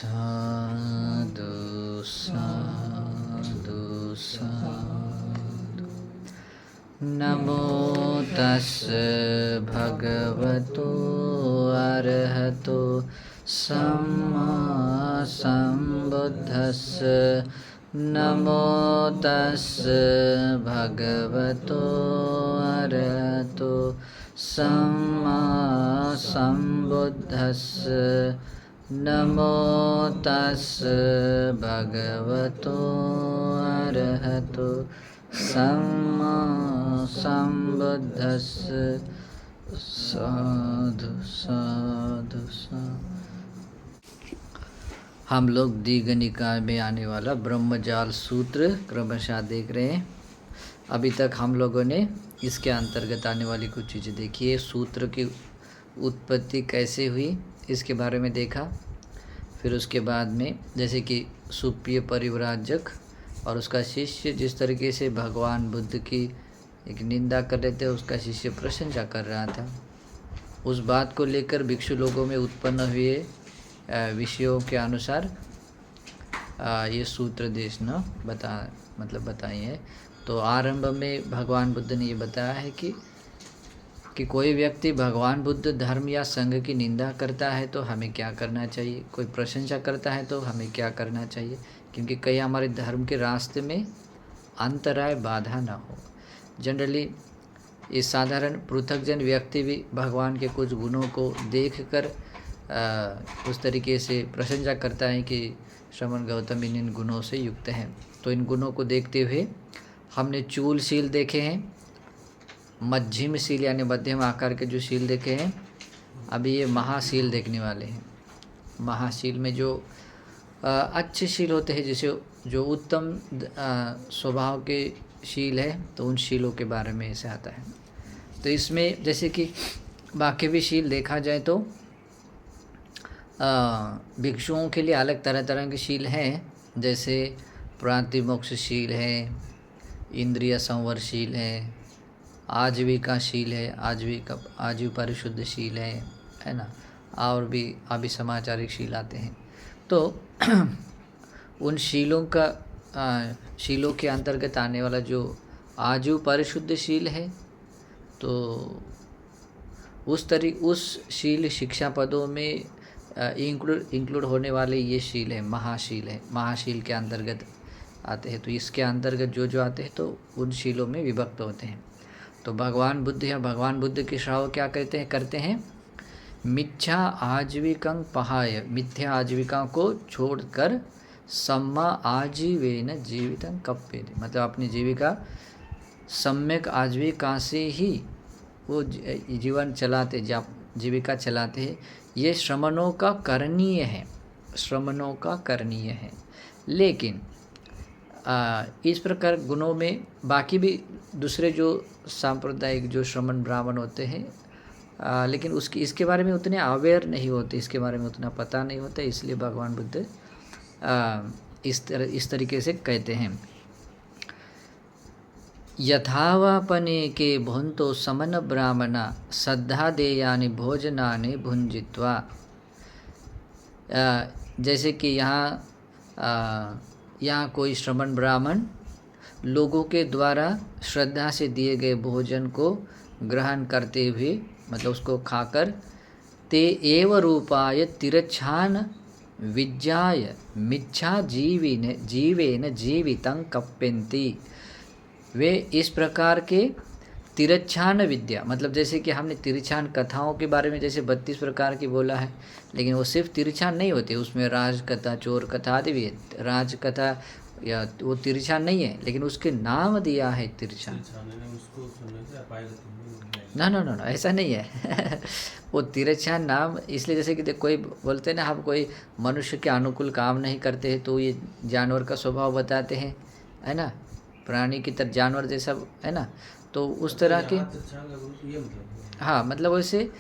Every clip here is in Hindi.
साधु साधु साधु। नमो तस्स भगवतो अरहतो सम्मा सम्बुद्धस्स। नमो तस्स भगवतो अरहतो सम्मा सम्बुद्धस्स। नमो तस्स भगवतो अरहतो सम्मा सम्बुद्धस्स। साधु साधु साधु। हम लोग दीघ निकाय में आने वाला ब्रह्मजाल सूत्र क्रमशः देख रहे हैं। अभी तक हम लोगों ने इसके अंतर्गत आने वाली कुछ चीज़ें देखी है। सूत्र की उत्पत्ति कैसे हुई इसके बारे में देखा। फिर उसके बाद में जैसे कि सुप्रिय परिव्राजक और उसका शिष्य जिस तरीके से भगवान बुद्ध की एक निंदा कर रहे थे, उसका शिष्य प्रशंसा कर रहा था। उस बात को लेकर भिक्षु लोगों में उत्पन्न हुए विषयों के अनुसार ये सूत्र देशना बताई है। तो आरंभ में भगवान बुद्ध ने ये बताया है कि कोई व्यक्ति भगवान बुद्ध धर्म या संघ की निंदा करता है तो हमें क्या करना चाहिए, कोई प्रशंसा करता है तो हमें क्या करना चाहिए, क्योंकि कहीं हमारे धर्म के रास्ते में अंतराय बाधा ना हो। जनरली इस साधारण पृथकजन व्यक्ति भी भगवान के कुछ गुणों को देखकर उस तरीके से प्रशंसा करता है कि श्रमण गौतम इन गुणों से युक्त हैं। तो इन गुणों को देखते हुए हमने चूलशील देखे हैं, मध्यम शील यानी मध्यम आकार के जो शील देखे हैं। अभी ये महाशील देखने वाले हैं। महाशील में जो अच्छे शील होते हैं, जैसे जो उत्तम स्वभाव के शील है, तो उन शीलों के बारे में ऐसे आता है। तो इसमें जैसे कि बाकी भी शील देखा जाए तो भिक्षुओं के लिए अलग तरह तरह के शील हैं, जैसे प्रातिमोक्षशील है, इंद्रिय संवरशील है, आजीविका शील है, आजीव परिशुद्ध शील है ना, और भी अभिसमाचारिक शील आते हैं। तो उन शीलों के अंतर्गत आने वाला जो आजीव परिशुद्ध शील है, तो उस शील शिक्षा पदों में इंक्लूड होने वाले ये शील है, महाशील है। महाशील के अंतर्गत आते हैं। तो इसके अंतर्गत जो आते हैं तो उन शीलों में विभक्त होते हैं। तो भगवान बुद्ध या भगवान बुद्ध के श्रावक क्या करते हैं मिथ्या आजीविकं पहाय, मिथ्या आजीविका को छोड़कर सम्मा आजीवेन जीवितं कप्यते, मतलब अपनी जीविका सम्यक आजीविका से ही वो जीवन चलाते, जीविका चलाते हैं। ये श्रमणों का करणीय है। लेकिन इस प्रकार गुणों में बाकी भी दूसरे जो सांप्रदायिक जो श्रमण ब्राह्मण होते हैं, लेकिन इसके बारे में उतने अवेयर नहीं होते, इसके बारे में उतना पता नहीं होता, इसलिए भगवान बुद्ध इस तरीके से कहते हैं। यथावापने के भुंतो समन ब्राह्मणा श्रद्धा देयानि भोजनानि भुंजित्वा। जैसे कि यहाँ कोई श्रमण ब्राह्मण लोगों के द्वारा श्रद्धा से दिए गए भोजन को ग्रहण करते हुए, मतलब उसको खाकर, ते एव रूपाय तिरच्छान विज्ञाय मिच्छा जीवेन जीवितं कप्यन्ति। वे इस प्रकार के तिरच्छान विद्या, मतलब जैसे कि हमने तिरछान कथाओं के बारे में जैसे 32 प्रकार की बोला है, लेकिन वो सिर्फ तिरछान नहीं होती, उसमें राजकथा, चोर कथा आदि भी है। राजकथा या वो तिरछान नहीं है, लेकिन उसके नाम दिया है तिरछान। ना ऐसा नहीं है वो तिरछान नाम इसलिए, जैसे कि कोई बोलते हैं ना, हम कोई मनुष्य के अनुकूल काम नहीं करते हैं तो ये जानवर का स्वभाव बताते हैं, है ना, प्राणी की तरह जानवर जैसा, है ना। तो उस तरह के, हाँ, मतलब वैसे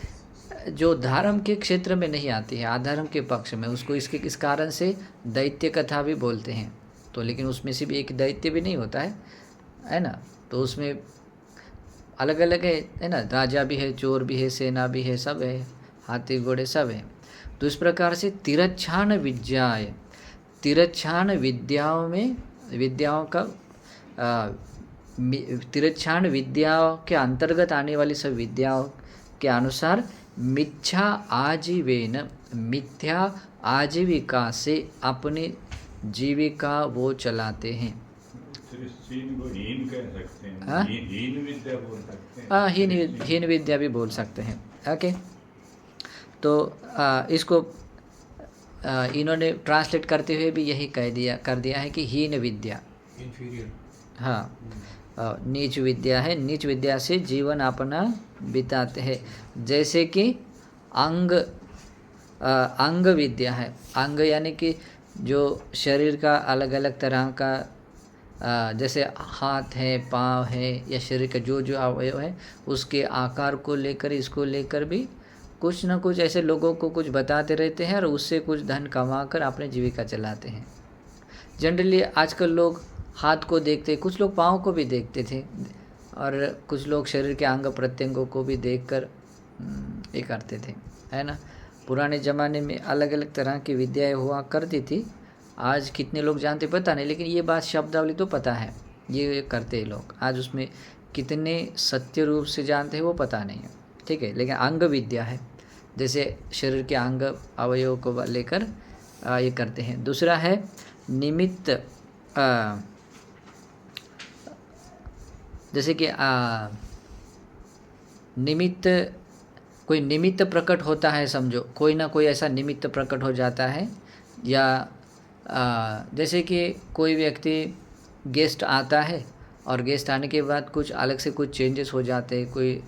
जो धर्म के क्षेत्र में नहीं आती है, अधर्म के पक्ष में, उसको इस कारण से दैत्य कथा भी बोलते हैं। तो लेकिन उसमें से भी एक दैत्य भी नहीं होता है ना। तो उसमें अलग अलग है ना, राजा भी है, चोर भी है, सेना भी है, सब है, हाथी घोड़े सब हैं। तो इस प्रकार से तिरच्छान विद्याएं, तिरच्छान विद्याओं का तिरच्छान विद्याओं के अंतर्गत आने वाली सब विद्याओं के अनुसार मिथ्या आजीवेन, मिथ्या आजीविका से अपनी जीविका वो चलाते हैं। हीन कह सकते हैं, हीन विद्या बोल सकते हैं। हाँ, हीन विद्या भी बोल सकते हैं। ओके, तो इसको इन्होंने ट्रांसलेट करते हुए भी यही कर दिया है कि हीन विद्या, इंफीरियर, हाँ, नीच विद्या है। नीच विद्या से जीवन अपना बिताते हैं। जैसे कि अंग विद्या है। अंग यानी कि जो शरीर का अलग अलग तरह का, जैसे हाथ है, पाँव है, या शरीर का जो जो अवयव है उसके आकार को लेकर, इसको लेकर भी कुछ ना कुछ ऐसे लोगों को कुछ बताते रहते हैं और उससे कुछ धन कमा कर अपनी जीविका चलाते हैं। जनरली आजकल लोग हाथ को देखते, कुछ लोग पाँव को भी देखते थे, और कुछ लोग शरीर के अंग प्रत्यंगों को भी देखकर ये करते थे, है ना। पुराने ज़माने में अलग अलग तरह की विद्याएं हुआ करती थी। आज कितने लोग जानते पता नहीं, लेकिन ये बात शब्दावली तो पता है, ये करते हैं लोग। आज उसमें कितने सत्य रूप से जानते हैं वो पता नहीं है, ठीक है। लेकिन अंग विद्या है, जैसे शरीर के अंग अवयव को लेकर ये करते हैं। दूसरा है निमित्त, जैसे कि निमित्त, कोई निमित्त प्रकट होता है, समझो कोई ना कोई ऐसा निमित्त प्रकट हो जाता है, या जैसे कि कोई व्यक्ति गेस्ट आता है और गेस्ट आने के बाद कुछ अलग से कुछ चेंजेस हो जाते हैं, कोई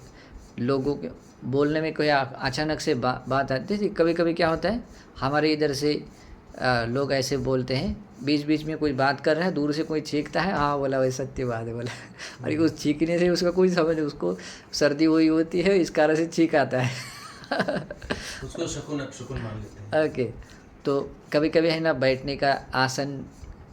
लोगों के बोलने में कोई अचानक से बात आती है। कभी कभी क्या होता है, हमारे इधर से लोग ऐसे बोलते हैं, बीच बीच में कोई बात कर रहा है, दूर से कोई छींकता है, हाँ बोला वही सत्य बात है बोला और उस छींकने से उसका कोई समझ, उसको सर्दी हुई होती है, इस कारण से छींक आता है उसको शकुन मान लेते हैं। ओके, तो कभी कभी है ना, बैठने का आसन,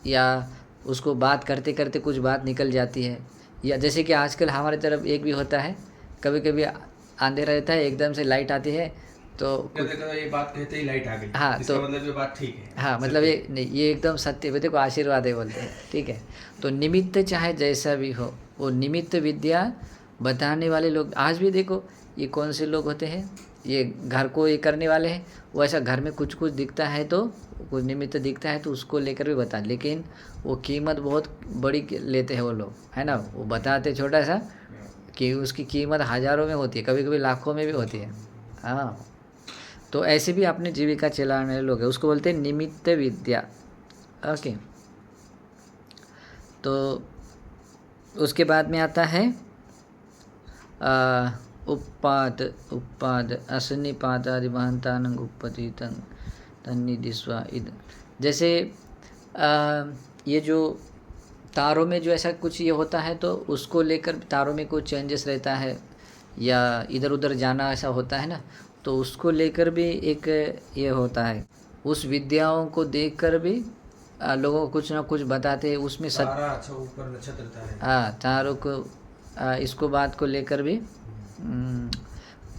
या उसको बात करते करते कुछ बात निकल जाती है, या जैसे कि आजकल हमारे तरफ एक भी होता है, कभी कभी अंधेरा रहता है, एकदम से लाइट आती है, तो ये बात कहते ही लाइट आ गई, हाँ, इसका तो मतलब ये बात ठीक है, हाँ, मतलब ये नहीं, ये एकदम सत्य है, देखो आशीर्वाद है बोलते हैं, ठीक है। तो निमित्त चाहे जैसा भी हो, वो निमित्त विद्या बताने वाले लोग आज भी देखो, ये कौन से लोग होते हैं, ये घर को ये करने वाले हैं। वो ऐसा घर में कुछ कुछ दिखता है, तो कुछ निमित्त दिखता है तो उसको लेकर भी बता, लेकिन वो कीमत बहुत बड़ी लेते हैं वो लोग, है ना। वो बताते छोटा सा कि उसकी कीमत हज़ारों में होती है, कभी कभी लाखों में भी होती है। हाँ, तो ऐसे भी अपनी जीविका चलाने वाले लोग हैं, उसको बोलते हैं निमित्त विद्या। ओके, तो उसके बाद में आता है उपाद असनिपातादि महंतानंग उपपतितं तन्निधिस्वा इद। जैसे ये जो तारों में जो ऐसा कुछ ये होता है, तो उसको लेकर तारों में कुछ चेंजेस रहता है, या इधर उधर जाना ऐसा होता है ना, तो उसको लेकर भी एक ये होता है। उस विद्याओं को देखकर भी लोगों को कुछ ना कुछ बताते हैं, उसमें तारा अच्छा ऊपर नक्षत्र रहता है, हाँ, तारों को इसको बात को लेकर भी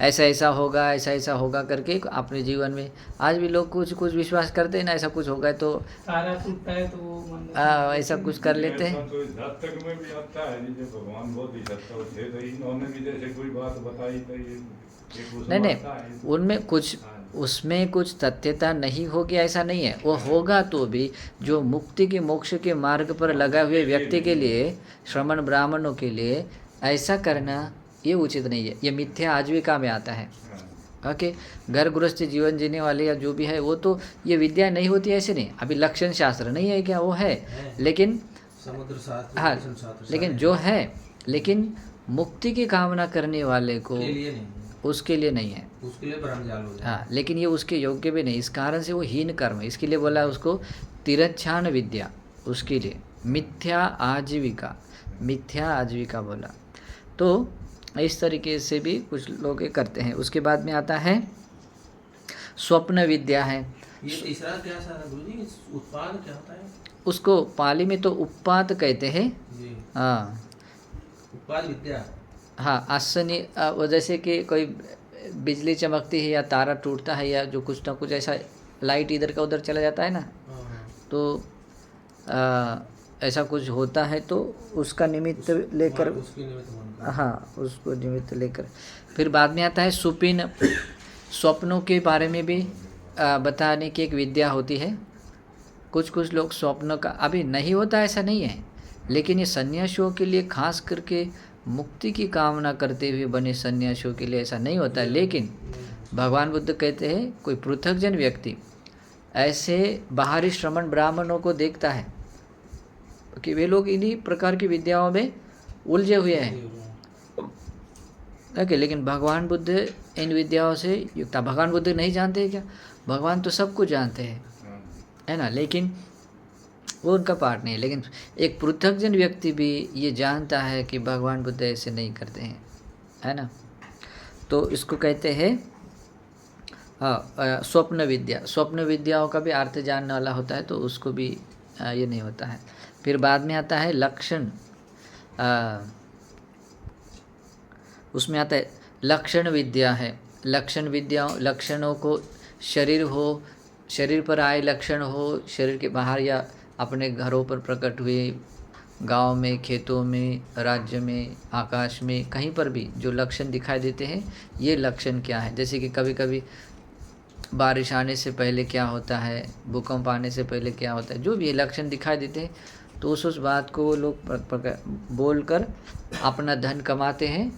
ऐसा ऐसा होगा, ऐसा ऐसा होगा करके अपने जीवन में आज भी लोग कुछ कुछ विश्वास करते हैं ना, ऐसा कुछ होगा तो तारा टूटता है तो ऐसा कुछ कर लेते हैं। तो जातक में भी आता है, जैसे भगवान बहुत ही सत्य थे, तो इन्होंने भी जैसे कोई बात बताई तो ये नहीं, उनमें कुछ, उसमें कुछ तथ्यता नहीं होगी ऐसा नहीं है, वो होगा तो भी जो मुक्ति के मोक्ष के मार्ग पर लगा हुए व्यक्ति के लिए, श्रमण ब्राह्मणों के लिए ऐसा करना ये उचित नहीं है, ये मिथ्या आजीविका में आता है। ओके, घर गृहस्थ जीवन जीने वाले या जो भी है, वो तो ये विद्या नहीं होती ऐसे नहीं। अभी लक्षण शास्त्र नहीं है क्या, वो है, लेकिन समुद्र शास्त्र, हाँ, लेकिन जो है, लेकिन मुक्ति की कामना करने वाले को उसके लिए नहीं है, उसके लिए ब्रह्मजाल हो जाए। हाँ, लेकिन ये उसके योग्य भी नहीं, इस कारण से वो हीन कर्म है, इसके लिए बोला उसको तिरच्छान विद्या, उसके लिए मिथ्या आजीविका, मिथ्या आजीविका बोला। तो इस तरीके से भी कुछ लोग ये करते हैं। उसके बाद में आता है स्वप्न विद्या है। ये तीसरा क्या सारा गुरुजी, उत्पाद क्या होता है? उसको पाली में तो उत्पाद कहते हैं। हाँ, उत्पाद विद्या, हाँ, आसनी, जैसे कि कोई बिजली चमकती है या तारा टूटता है या जो कुछ ना कुछ ऐसा लाइट इधर का उधर चला जाता है ना, तो ऐसा कुछ होता है तो उसका निमित्त लेकर, उसकी निमित्त मानकर। हाँ उसको निमित्त लेकर। फिर बाद में आता है सुपिन, स्वप्नों के बारे में भी बताने की एक विद्या होती है। कुछ कुछ लोग स्वप्नों का अभी नहीं होता ऐसा नहीं है, लेकिन ये सन्यासियों के लिए खास करके मुक्ति की कामना करते हुए बने सन्यासियों के लिए ऐसा नहीं होता है। लेकिन भगवान बुद्ध कहते हैं कोई पृथकजन व्यक्ति ऐसे बाहरी श्रमण ब्राह्मणों को देखता है कि वे लोग इन्हीं प्रकार की विद्याओं में उलझे हुए हैं, ओके, लेकिन भगवान बुद्ध इन विद्याओं से युक्त। भगवान बुद्ध नहीं जानते क्या? भगवान तो सब कुछ जानते हैं, है ना, लेकिन वो उनका पार्ट नहीं है। लेकिन एक पृथकजन व्यक्ति भी ये जानता है कि भगवान बुद्ध ऐसे नहीं करते हैं, है ना। तो इसको कहते हैं स्वप्न विद्या। स्वप्न विद्याओं का भी अर्थ जानने वाला होता है, तो उसको भी ये नहीं होता है। फिर बाद में आता है लक्षण, उसमें आता है लक्षण विद्या है। लक्षण विद्या, लक्षणों को शरीर हो, शरीर पर आए लक्षण हो, शरीर के बाहर या अपने घरों पर प्रकट हुए, गांव में, खेतों में, राज्य में, आकाश में, कहीं पर भी जो लक्षण दिखाई देते हैं, ये लक्षण क्या है। जैसे कि कभी कभी बारिश आने से पहले क्या होता है, भूकंप आने से पहले क्या होता है, जो भी ये लक्षण दिखाई देते हैं, तो उस बात को वो लोग बोलकर अपना धन कमाते हैं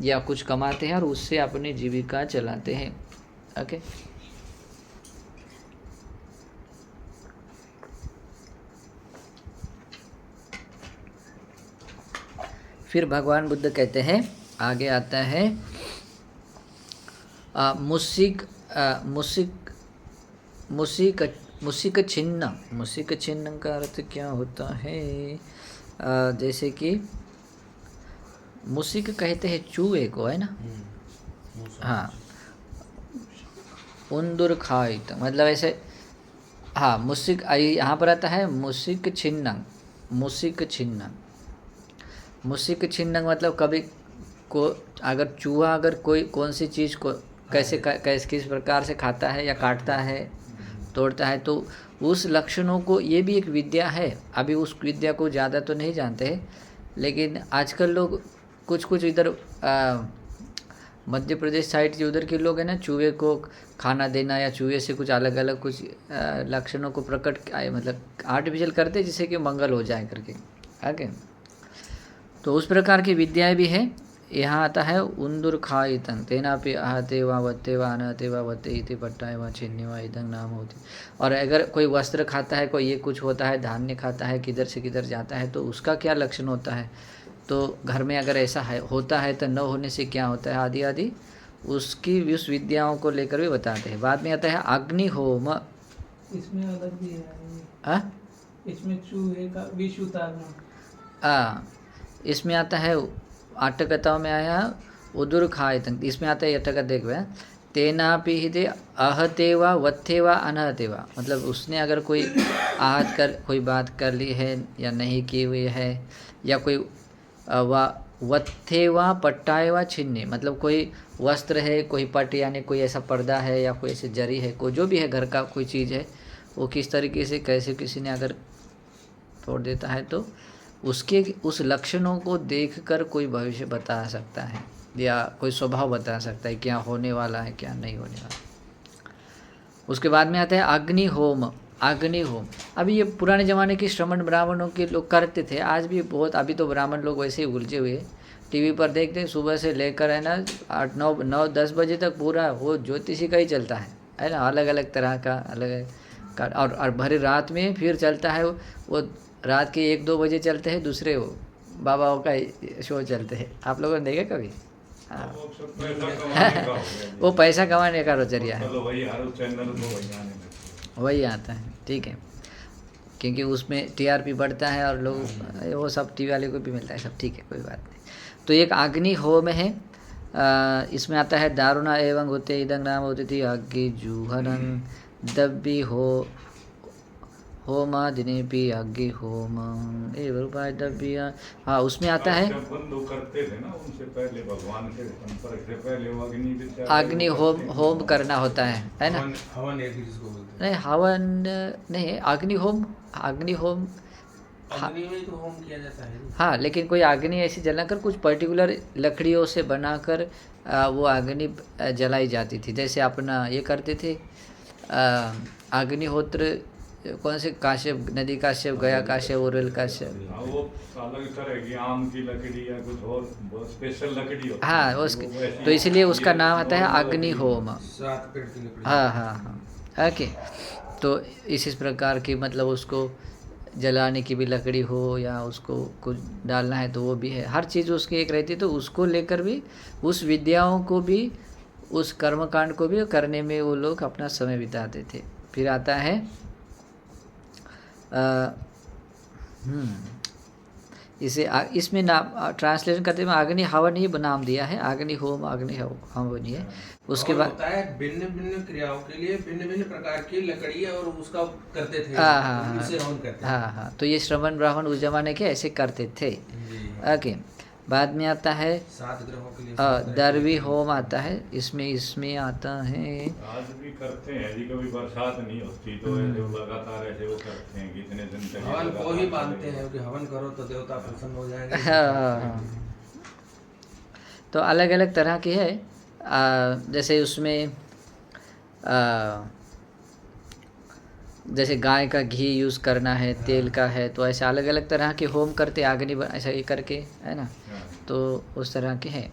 या कुछ कमाते हैं और उससे अपनी जीविका चलाते हैं, ओके। फिर भगवान बुद्ध कहते हैं, आगे आता है मुसिक छिन्न। मुसिक छिन्न का अर्थ क्या होता है? जैसे कि मुसिक कहते हैं चूहे को, है ना, हाँ, उंदुर खाइत, मतलब ऐसे, हाँ, मुसिक यहाँ पर आता है मुसिक छिन्न। मुसिक छिन्न, मुसिक छिन्न मतलब कभी को अगर चूहा अगर कोई कौन सी चीज़ को कैसे किस प्रकार से खाता है या काटता है, तोड़ता है, तो उस लक्षणों को, ये भी एक विद्या है। अभी उस विद्या को ज़्यादा तो नहीं जानते हैं, लेकिन आजकल लोग कुछ इधर मध्य प्रदेश साइड के उधर के लोग हैं ना, चूहे को खाना देना या चूहे से कुछ अलग अलग कुछ लक्षणों को प्रकट मतलब आर्टिफिशियल करते जिससे कि मंगल हो जाए करके, आगे। तो उस प्रकार की विद्याएं भी है। यहाँ आता है उंदुर खाइतं तेनापि आहते वा वत्ते वा अनहते वा वत्ते इति पट्टाय वा छिन्ने वा इदं नाम होती। और अगर कोई वस्त्र खाता है, कोई ये कुछ होता है, धान्य खाता है, किधर से किधर जाता है, तो उसका क्या लक्षण होता है, तो घर में अगर ऐसा है होता है तो न होने से क्या होता है, आदि आदि उसकी उस विद्याओं को लेकर भी बताते हैं। बाद में आता है अग्निहोम। इसमें अलग भी है, इसमें चूहे का विष उतारना, इसमें आता है आटकताओं में आया उदुर खाइतं, इसमें आता है अटक देख तेनापि हिते आहते वा वत्थे वा अनहते वा, मतलब उसने अगर कोई आहत कर कोई बात कर ली है या नहीं की हुई है, या कोई वा वत्थे वा पट्टाए वा छिन्ने, मतलब कोई वस्त्र है, कोई पट यानी कोई ऐसा पर्दा है या कोई ऐसी जरी है, कोई जो भी है घर का कोई चीज़ है, वो किस तरीके से कैसे किसी ने अगर तोड़ देता है, तो उसके उस लक्षणों को देखकर कोई भविष्य बता सकता है या कोई स्वभाव बता सकता है क्या होने वाला है क्या नहीं होने वाला। उसके बाद में आता है अग्निहोम। अग्निहोम अभी ये पुराने ज़माने के श्रमण ब्राह्मणों के लोग करते थे, आज भी बहुत, अभी तो ब्राह्मण लोग वैसे ही उलझे हुए, टीवी पर देखते हैं सुबह से लेकर, है ना, 8 9 10 बजे तक पूरा वो ज्योतिषी का ही चलता है ना, अलग अलग तरह का अलग और भरी रात में फिर चलता है वो रात के 1-2 बजे चलते हैं, दूसरे वो बाबाओं का शो चलते हैं। आप लोगों ने देखा कभी? हाँ वो पैसा कमाने का जरिया है, वही आता है, ठीक है, क्योंकि उसमें टीआरपी बढ़ता है और लोग वो सब टीवी वाले को भी मिलता है, सब ठीक है, कोई बात नहीं। तो एक अग्नि होम है, इसमें आता है दारुणा एवं होते इदं नाम होती थी अग्नि जूहनं दब्बी होमादिनेपि अग्नि होम एवं रूपाय द्रव्य। हाँ, उसमें आता है जब बंधु करते थे ना उनसे पहले भगवान के संपर्क से पहले वो अग्नि विद्या अग्नि होम करना होता है ना। हवन हवन एक जिसको बोलते नहीं, हवन नहीं, अग्नि होम हैं। अग्नि में तो होम किया जाता है। हाँ, लेकिन कोई अग्नि ऐसी जलाकर कुछ पर्टिकुलर लकड़ियों से बनाकर वो अग्नि जलाई जाती थी। जैसे अपना ये करते थे अग्निहोत्र, कौन से काश्यप, नदी काश्यप, गया काश्यप, ओरल काश्यप। हाँ, वो अलग तरह की आम की लकड़ी या कुछ और बहुत स्पेशल लकड़ी होती हाँ, है, उसके वो वैसी- तो इसलिए उसका ये नाम आता है normal अग्नि लकड़ी होम। 7 पेड़ की लकड़ी। हाँ हाँ हाँ, ओके। तो इस प्रकार की मतलब उसको जलाने की भी लकड़ी हो या उसको कुछ डालना है तो वो भी है, हर चीज़ उसकी एक रहती है। तो उसको लेकर भी, उस विद्याओं को भी, उस कर्मकांड को भी करने में वो लोग अपना समय बिताते थे। फिर आता है इसे इसमें नाम ट्रांसलेशन करते में अग्नि हवन ही नाम दिया है, अग्नि होम, अग्नि हवन ही है। उसके हवन बाद होता है भिन्न भिन्न क्रियाओं के लिए भिन्न भिन्न प्रकार की लकड़ी और उसका करते थे। हाँ हाँ उसे हवन करते थे। हाँ हाँ, तो ये श्रवण ब्राह्मण उस जमाने के ऐसे करते थे। जी। ओके, बाद में आता है 7 ग्रहों के लिए दरवी होम आता है। इसमें आता है आज भी करते हैं जी, कभी बरसात नहीं होती तो ऐसे वो लगातार ऐसे वो करते हैं कितने दिन तक हवन को ही लगातार मानते चलेगा। हैं कि हवन करो तो देवता प्रसन्न हो जाएंगे। हाँ। तो अलग अलग तरह की है। जैसे उसमें जैसे गाय का घी यूज़ करना है, तेल का है, तो ऐसे अलग अलग तरह के होम करते ऐसा ये करके, है ना। हाँ। तो उस तरह के हैं,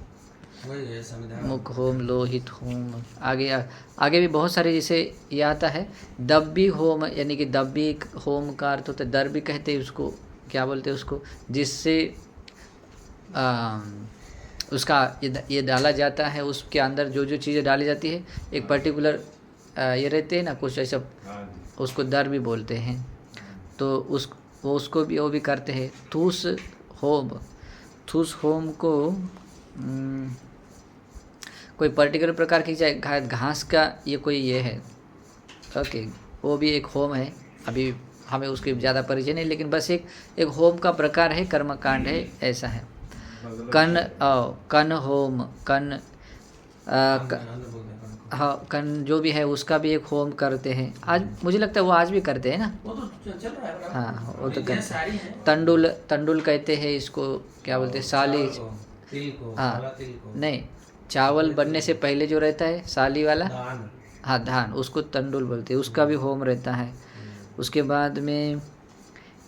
वही है संविधान। मुख होम, लोहित होम, आगे भी बहुत सारे। जैसे ये आता है दब्बी होम, यानी कि दब्बी होम का अर्थ होता है, दर्बी कहते हैं उसको, क्या बोलते हैं उसको, जिससे उसका ये डाला जाता है, उसके अंदर जो जो चीज़ें डाली जाती है एक पर्टिकुलर ये रहते हैं ना कुछ ऐसा, हाँ जी। उसको दर भी बोलते हैं। तो उसको भी वो भी करते हैं। थूस होम को कोई पर्टिकुलर प्रकार की चाहे घास का ये कोई ये है, ओके, वो भी एक होम है। अभी हमें उसके ज़्यादा परिचय नहीं, लेकिन बस एक होम का प्रकार है, कर्मकांड है, ऐसा है। कन होम, हाँ, कन जो भी है उसका भी एक होम करते हैं। आज मुझे लगता है वो आज भी करते हैं ना। वो तो चल रहा है। हाँ, वो तो ये करते सारी हैं। है। तंडुल कहते हैं इसको, क्या बोलते हैं, साली। तिल को, हाँ, काला तिल को। नहीं, चावल बनने से पहले जो रहता है साली वाला, धान। हाँ धान, उसको तंडुल बोलते हैं, उसका भी होम रहता है। उसके बाद में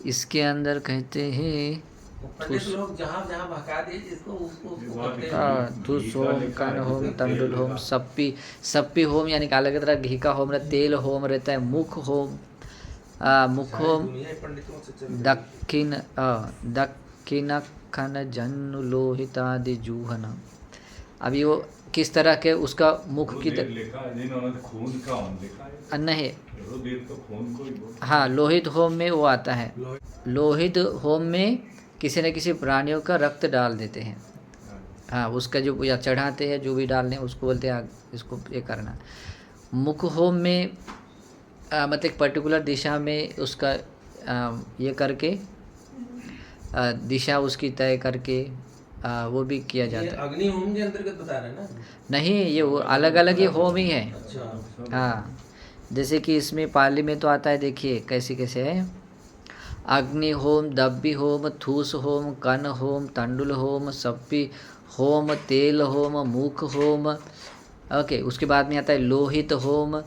इसके अंदर कहते हैं पंडित लोग जहाँ जहाँ भगा दिए जिसको उसको करते हैं। हाँ, थूस होम, कन होम, तंडुल होम, सप्पी होम, यानी कि अलग तरह घी का होम रहता है। तेल होम रहता है। मुख होम, दुनिया पंडितों से चल रही है। दक्षिण खन जन्नु लोहितादि जूहन। अभी वो किस तरह के उसका मुख की लिखा है जिन्होंने खून का होम लिखा है। नहीं, रुधिर तो खून को ही बोलते हैं। हाँ, लोहित होम में वो आता है। लोहित होम में किसी न किसी प्राणियों का रक्त डाल देते हैं। हाँ, उसका जो या चढ़ाते हैं, जो भी डालने उसको बोलते हैं इसको ये करना। मुख होम में मतलब एक पर्टिकुलर दिशा में उसका ये करके दिशा उसकी तय करके वो भी किया ये जाता है। अग्नि होम के अंतर्गत बता रहे हैं ना। नहीं, ये वो अलग अलग ये होम ही है। अच्छा। हाँ, जैसे कि इसमें पाली में तो आता है, देखिए कैसे कैसे है। अग्नि होम, दब्बी होम, थूस होम, कन होम, तंडुल होम, सप्पी होम, तेल होम, मुख होम। ओके, उसके बाद में आता है लोहित होम,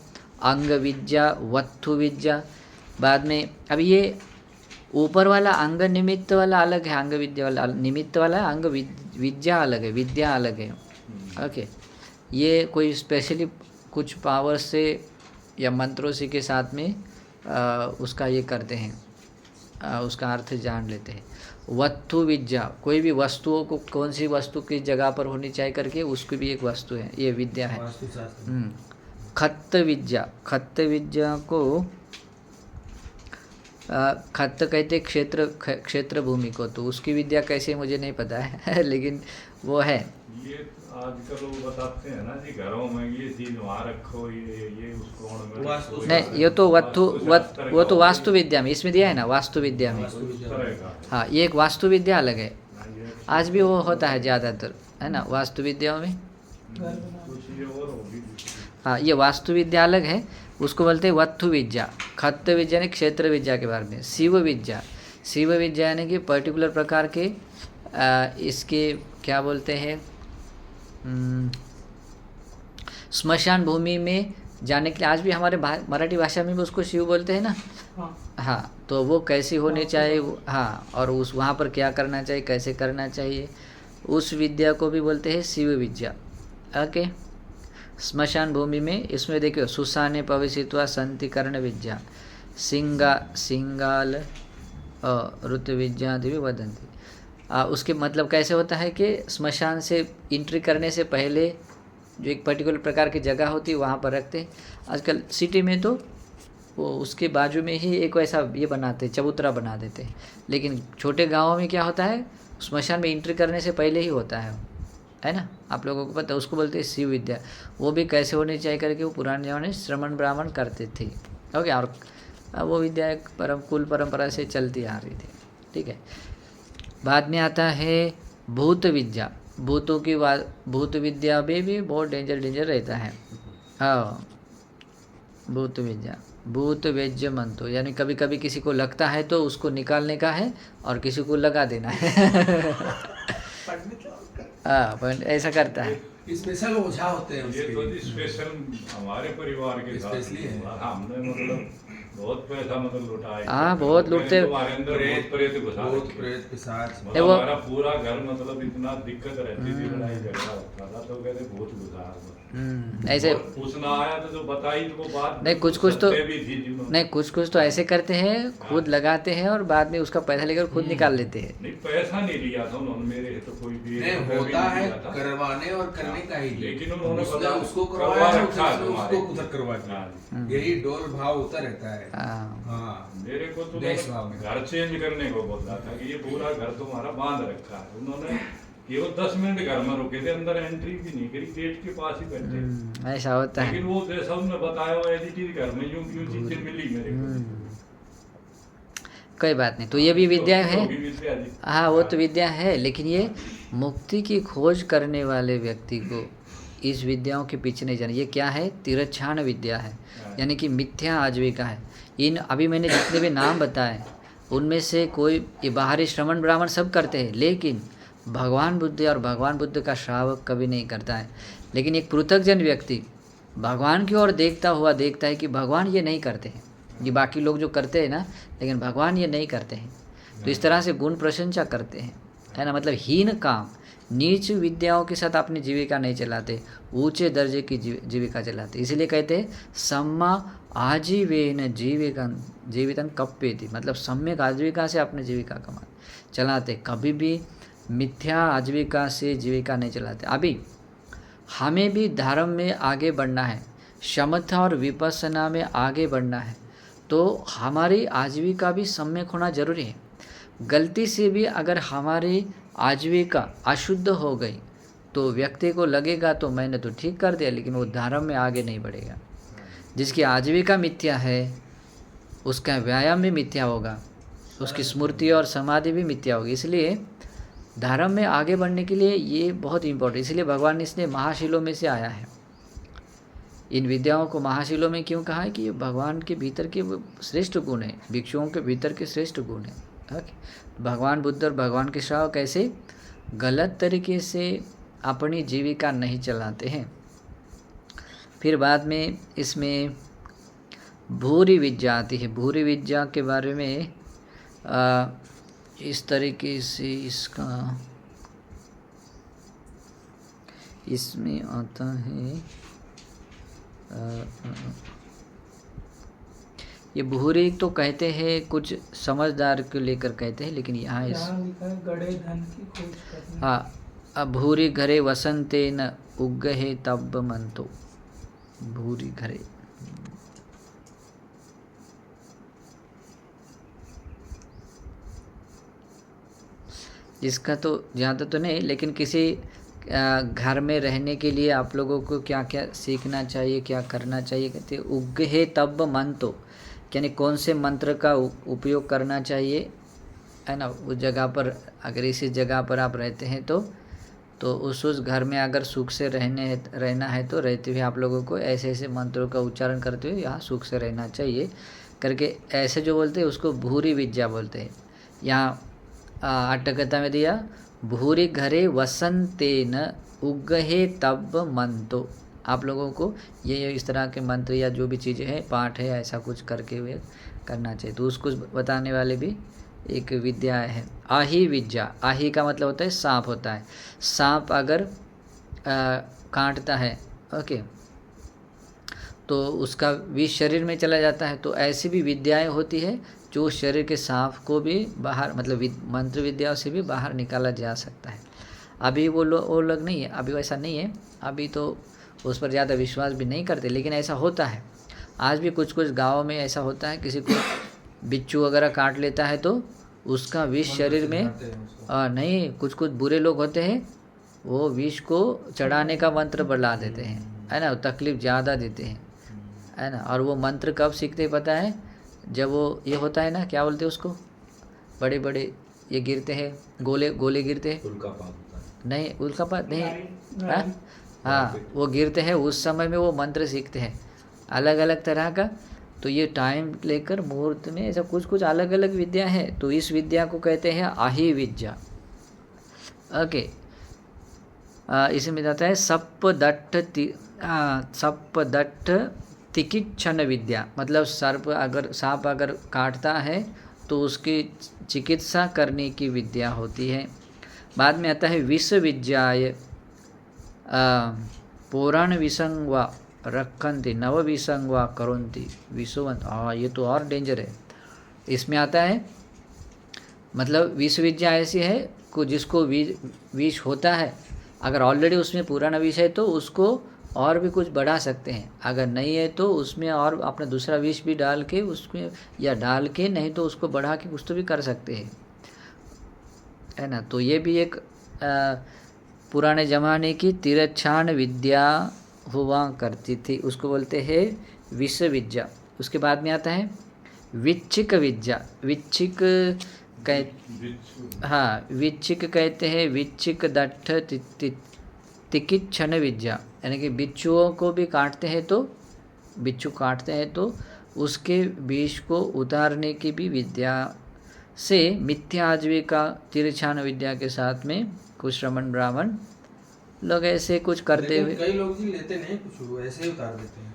अंग विद्या, वत्थु विद्या। बाद में अब ये ऊपर वाला अंग निमित्त वाला अलग है, अंग विद्या वाला निमित्त वाला, अंग विद्या अलग है, विद्या अलग है। ओके, ये कोई स्पेशली कुछ पावर से या मंत्रों से के साथ में उसका ये करते हैं, उसका अर्थ जान लेते हैं। वत्थु विद्या, कोई भी वस्तुओं को कौन सी वस्तु किस जगह पर होनी चाहिए करके उसकी भी एक वस्तु है, ये विद्या है। खत्त विद्या को खत्त कहते क्षेत्र भूमि को, तो उसकी विद्या कैसे मुझे नहीं पता है लेकिन वो है। ये आजकल वो बताते हैं ना जी, घरों में ये चीज वहाँ रखो, ये उस कोण में वास्तु रखो, नहीं, ये तो वास्तुशास्त्र वो तो का वास्तु विद्या में इसमें दिया है ना, वास्तु विद्या में। उस तरह का है। हाँ, ये एक वास्तु विद्या अलग है। हाँ, ये आज भी वो होता है ज़्यादातर, है ना, वास्तु विद्याओं में। घर बना कुछ ये और होगी। हाँ, ये वास्तु विद्या अलग है, उसको बोलते हैं वत्थु विद्या। खत्त विद्या यानी क्षेत्र विद्या के बारे में। शिव विद्या, शिव विद्या यानी कि पर्टिकुलर प्रकार के इसके क्या बोलते हैं, स्मशान भूमि में जाने के लिए आज भी हमारे मराठी भाषा में भी उसको शिव बोलते हैं ना। हाँ हाँ, तो वो कैसी होनी चाहिए, हाँ, और उस वहाँ पर क्या करना चाहिए, कैसे करना चाहिए, उस विद्या को भी बोलते हैं शिव विद्या। ओके, स्मशान भूमि में इसमें देखियो सुसाने पविसित्वा संतिकरण विद्या, सिंगाल ऋतु विद्या भी वदंती। उसके मतलब कैसे होता है कि स्मशान से एंट्री करने से पहले जो एक पर्टिकुलर प्रकार की जगह होती है वहाँ पर रखते हैं। आजकल सिटी में तो वो उसके बाजू में ही एक वैसा ये बनाते हैं, चबूतरा बना देते हैं, लेकिन छोटे गाँवों में क्या होता है, स्मशान में एंट्री करने से पहले ही होता है ना, आप लोगों को पता है। उसको बोलते हैं शिव विद्या। वो भी कैसे होनी चाहिए करके वो पुराने ज़माने में श्रमण ब्राह्मण करते थे। ओके, और वो विद्या एक कुल परंपरा से चलती आ रही थी। ठीक है, बाद में आता है भूत विद्या। भूतों की भूत विद्या में भी बहुत डेंजर रहता है। हाँ, भूत विद्या, भूत वेज्य मंतो, यानी कभी कभी किसी को लगता है तो उसको निकालने का है और किसी को लगा देना है। हाँ, पर ऐसा करता है। स्पेशल ओझा होते हैं ये तो उसके। स्पेशल हमारे परिवार के साथ स्पेशली है। हमने मतलब बहुत पैसा मतलब लुटा है। हाँ, बहुत लुटते। हमारे अंदर भूत प्रेत घुसा भूत रखे। प्रेत पिशाच। मतलब वो- हमारा पूरा घर मतलब इतना दिक्कत रहती थी, लड़ाई झगड़ा होता था, तो कहते भूत घुसा। ऐसे और पूछना आया तो जो बताई तो वो बात नहीं, कुछ तो सत्य भी थी जिन्होंने। नहीं, कुछ तो ऐसे करते हैं, खुद लगाते हैं और बाद में उसका पैसा लेकर खुद निकाल लेते हैं। नहीं, पैसा नहीं लिया था उन्होंने मेरे से तो कोई भी नहीं, रुपया भी होता नहीं है लिया था। करवाने और करने का ही। लेकिन उन्होंने उसने बता- उसको करवा करवाया है, रखा है उसने तुम्हारे। उसको उधर करवा दिया। हाँ। यही डोल भाव उतर रहता है। हाँ, हाँ, मेरे को तो देश भाव में। घर चेंज करने को बोला था कि ये पूरा घर तुम्हारा बांध रखा है। उन्होंने केवल 10 मिनट घर में रुके थे, अंदर एंट्री भी नहीं करी, गेट के पास ही बैठे। ऐसा होता है। लेकिन वो जैसा उन्होंने बताया वो एडिटिव घर में यूं चीजें मिली मेरे को। कोई बात नहीं, तो ये भी विद्या है। भी विद्या जी। हाँ, वो तो विद्या है, लेकिन ये मुक्ति की खोज करने वाले व्यक्ति को इस विद्याओं के पीछे नहीं जाना। ये क्या है, तिरछाण विद्या है, यानी कि मिथ्या आजीविका है। इन अभी मैंने जितने भी नाम बताए उनमें से कोई, ये बाहरी श्रमण ब्राह्मण सब करते हैं, लेकिन भगवान बुद्ध और भगवान बुद्ध का श्रावक कभी नहीं करता है। लेकिन एक पृथकजन व्यक्ति भगवान की ओर देखता हुआ देखता है कि भगवान ये नहीं करते हैं, ये बाकी लोग जो करते हैं ना, लेकिन भगवान ये नहीं करते हैं। तो इस तरह से गुण प्रशंसा करते हैं, है ना, मतलब हीन काम, नीच विद्याओं के साथ अपनी जीविका नहीं चलाते, ऊंचे दर्जे की जीविका चलाते। इसीलिए कहते हैं सम्मा आजीवेन जीवितन कप्पेति, मतलब सम्यक आजीविका से अपनी जीविका कमा चलाते, कभी भी मिथ्या आजीविका से जीविका नहीं चलाते। अभी हमें भी धर्म में आगे बढ़ना है, समता और विपස්සना में आगे बढ़ना है, तो हमारी आजीविका भी सम्यक होना जरूरी है। गलती से भी अगर हमारी आजीविका अशुद्ध हो गई तो व्यक्ति को लगेगा तो मैंने तो ठीक कर दिया, लेकिन वो धर्म में आगे नहीं बढ़ेगा। जिसकी आजीविका मिथ्या है उसका व्यायाम भी मिथ्या होगा, उसकी स्मृति और समाधि भी मिथ्या होगी। इसलिए धर्म में आगे बढ़ने के लिए ये बहुत इम्पोर्टेंट, इसलिए भगवान ने इसने महाशिलों में से आया है। इन विद्याओं को महाशिलों में क्यों कहा है कि ये भगवान के भीतर के श्रेष्ठ गुण हैं, भिक्षुओं के भीतर के श्रेष्ठ गुण हैं। ओके, भगवान बुद्ध और भगवान के श्रावक कैसे गलत तरीके से अपनी जीविका नहीं चलाते हैं। फिर बाद में इसमें भूरी विद्या आती है। भूरी विद्या के बारे में इस तरीके से इसमें आता है, ये भूरी तो कहते हैं कुछ समझदार को लेकर कहते हैं, लेकिन यहाँ लिखा है गड़े धन की खोज करना। हाँ, भूरी घरे वसंते न उगहे तब मंतो, भूरी घरे। इसका तो ज़्यादा तो नहीं, लेकिन किसी घर में रहने के लिए आप लोगों को क्या क्या सीखना चाहिए, क्या करना चाहिए। कहते उग्हे तब मंतो, यानी कौन से मंत्र का उपयोग करना चाहिए, है ना। उस जगह पर अगर इसी जगह पर आप रहते हैं तो उस घर में अगर सुख से रहना है तो रहते हुए आप लोगों को ऐसे ऐसे मंत्रों का उच्चारण करते हुए यहाँ सुख से रहना चाहिए करके ऐसे जो बोलते हैं उसको भूरी विद्या बोलते हैं। यहाँ अट्टकथा में दिया भूरी घरे वसंतेन उग्हे तब मंतो। आप लोगों को ये इस तरह के मंत्र या जो भी चीज़ें हैं पाठ है ऐसा कुछ करके हुए करना चाहिए। तो उसको बताने वाले भी एक विद्या है आही विद्या। आही का मतलब होता है सांप होता है। सांप अगर काटता है ओके तो उसका विष शरीर में चला जाता है। तो ऐसी भी विद्याएं होती है जो शरीर के सांप को भी बाहर मतलब मंत्र विद्याओं से भी बाहर निकाला जा सकता है। अभी वो लोग नहीं है, अभी वैसा नहीं है, अभी तो उस पर ज़्यादा विश्वास भी नहीं करते, लेकिन ऐसा होता है। आज भी कुछ कुछ गाँव में ऐसा होता है, किसी को बिच्छू वगैरह काट लेता है तो उसका विष शरीर में नहीं, कुछ कुछ बुरे लोग होते हैं वो विष को चढ़ाने का मंत्र बढ़ा देते हैं, है ना, तकलीफ ज़्यादा देते हैं, है ना। और वो मंत्र कब सीखते पता है, जब वो ये होता है ना, क्या बोलते हैं उसको, बड़े बड़े ये गिरते हैं गोले गिरते हैं, नहीं उल्कापात नहीं, हाँ वो गिरते हैं, उस समय में वो मंत्र सीखते हैं अलग अलग तरह का। तो ये टाइम लेकर मुहूर्त में ऐसा कुछ कुछ अलग अलग विद्या है। तो इस विद्या को कहते हैं आही विद्या। ओके, इसमें जाता है सप्पदट्ठ तिकिच्छन विद्या, मतलब सांप अगर काटता है तो उसकी चिकित्सा करने की विद्या होती है। बाद में आता है विष विद्याय पुराण विसंगवा रखन्ति नव विसंगवा करोन्ति विषवंत। ये तो और डेंजर है। इसमें आता है मतलब विष विद्या ऐसी है को जिसको विष होता है, अगर ऑलरेडी उसमें पुराना विष है तो उसको और भी कुछ बढ़ा सकते हैं, अगर नहीं है तो उसमें और अपना दूसरा विष भी डाल के उसमें, या डाल के नहीं तो उसको बढ़ा के कुछ तो भी कर सकते हैं, है ना। तो ये भी एक पुराने ज़माने की तिरछान विद्या हुआ करती थी, उसको बोलते हैं विष विद्या। उसके बाद में आता है विच्छिक विद्या। विच्छिक विच्छिक कहते हैं विच्छिक दट्ठ तिकिच्छन विद्या, यानी कि बिच्छुओं को भी काटते हैं तो बिच्छू काटते हैं तो उसके विष को उतारने की भी विद्या से मिथ्या आजीविका तिरछान विद्या के साथ में कुछ श्रमण ब्राह्मण लोग ऐसे कुछ करते हुए, कई लोग जी लेते नहीं, कुछ ऐसे ही उतार देते हैं।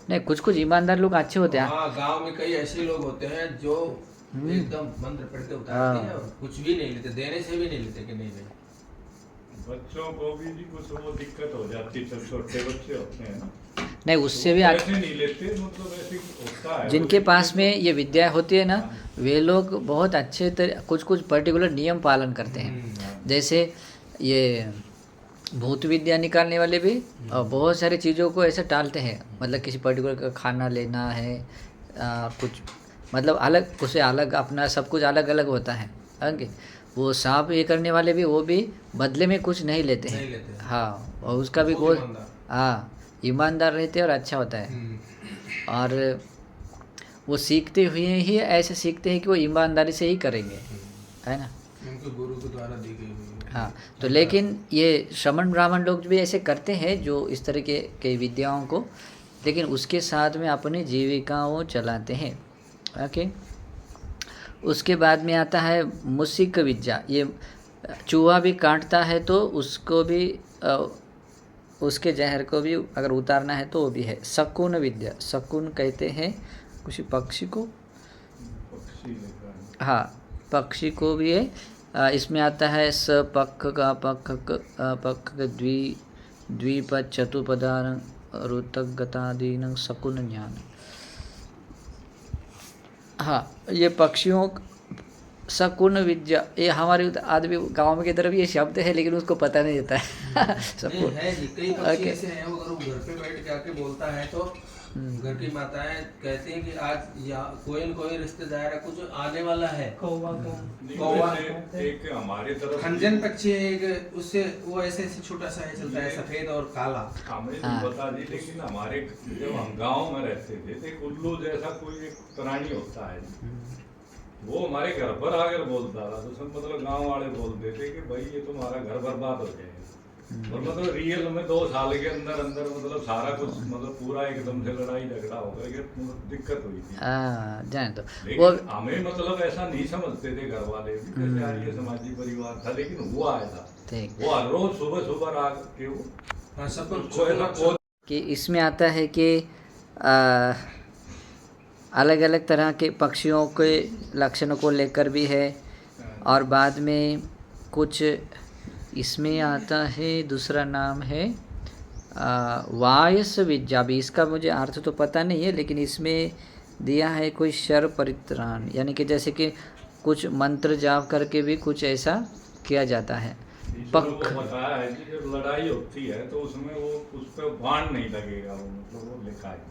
नहीं कुछ कुछ ईमानदार लोग अच्छे होते हैं। हाँ, गांव में कई ऐसे लोग होते हैं जो एकदम मंत्र पढ़ के उतारते हैं और कुछ भी नहीं लेते, देने से भी नहीं लेते कि नहीं। बच्चों को भी जी कुछ वो दिक्कत हो जाती है, छोटे बच्चे होते हैं ना, नहीं उससे भी ऐसे नहीं लेते, मतलब ऐसे होता है। जिनके पास में ये विद्या होती है ना, वे लोग बहुत अच्छे कुछ कुछ पर्टिकुलर नियम पालन करते हैं। जैसे ये भूत विद्या निकालने वाले भी और बहुत सारी चीज़ों को ऐसे टालते हैं, मतलब किसी पर्टिकुलर का खाना लेना है कुछ मतलब अलग, उससे अलग अपना सब कुछ अलग अलग होता है। ओके, वो सांप ये करने वाले भी वो भी बदले में कुछ नहीं लेते हैं। हाँ, और उसका भी कोई ईमानदार रहते हैं और अच्छा होता है। और वो सीखते हुए ही ऐसे सीखते हैं कि वो ईमानदारी से ही करेंगे, है ना, उनके गुरु के द्वारा दी गई हुई। हाँ, तो लेकिन ये श्रमण ब्राह्मण लोग भी ऐसे करते हैं जो इस तरह के विद्याओं को, लेकिन उसके साथ में अपनी जीविकाओं चलाते हैं। ओके, उसके बाद में आता है मुसिक विद्या। ये चूहा भी काटता है तो उसको भी उसके जहर को भी अगर उतारना है तो वो भी है शकुन विद्या। शकुन कहते हैं किसी पक्षी को, हाँ पक्षी को भी है। इसमें आता है स पक्ष का पक्ष द्विपद चतुपदान ऋतगतादीन शकुन ज्ञान। हाँ, ये पक्षियों शकुन विद्या, ये हमारे आदमी गांव की तरफ ये शब्द है लेकिन उसको पता नहीं रहता है। शकुन है जी, कई पक्षी ऐसे हैं, अगर वो घर पे बैठ के आके बोलता है तो घर की माताएं कहती हैं कि आज या कोई न कोई रिश्तेदार है, कुछ आने वाला है। कौवा का कौवा एक हमारे तरफ खंजन पक्षी है एक, उससे वो ऐसे ऐसे छोटा सा है, चलता है सफेद और काला। हमें तो बता दी, लेकिन हमारे जब हम गांव में रहते थे तो एक उल्लू जैसा कोई एक प्राणी होता है, वो हमारे घर पर आकर बोलता था। तो सब मतलब गांव वाले बोलते थे कि भाई ये तुम्हारा घर बर्बाद हो जाएगा। और मतलब रियल में 2 साल के अंदर अंदर मतलब सारा कुछ मतलब पूरा एकदम से लड़ाई झगड़ा होकर के दिक्कत हुई थी। जाने तो लेकिन वो हमें मतलब ऐसा नहीं समझते थे घर वाले भी, जैसे आर्य समाजी परिवार था, लेकिन हुआ ऐसा। ठीक वो हर रोज सुबह सुबह रात के वो हाँ, सब उसको ऐसा खोद कि इसमें आता है कि अलग अलग तरह के पक्षियों के लक्षणों को लेकर भी है, और बाद में कुछ इसमें आता है, दूसरा नाम है वायस विद्या भी। इसका मुझे अर्थ तो पता नहीं है, लेकिन इसमें दिया है कोई शर परित्राण, यानी कि जैसे कि कुछ मंत्र जाप करके भी कुछ ऐसा किया जाता है। ईश्वर को बताया है कि जब लड़ाई होती है तो उसमें वो उस पर बाण नहीं लगेगा, वो मतलब वो लिखा है।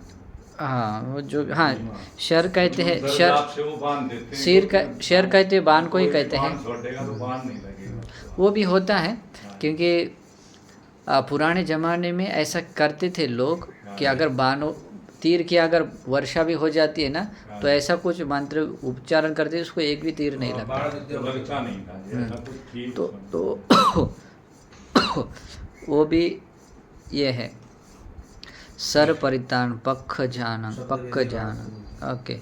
हाँ, वो जो हाँ शर कहते हैं, मंत्र शर जाप से वो बाण देते हैं, शेर का शर कहते हैं, बाण को ही कोई कहते बाण हैं। छोड़ेगा तो बाण नहीं लगेगा। वो भी होता है, क्योंकि पुराने ज़माने में ऐसा करते थे लोग कि अगर बाणों तीर की अगर वर्षा भी हो जाती है ना, तो ऐसा कुछ मंत्र उच्चारण करते उसको एक भी तीर नहीं लगता। तो लगता नहीं था, ऐसा कुछ ठीक तो वो भी ये है सर परितान पक्ष जान ओके। वो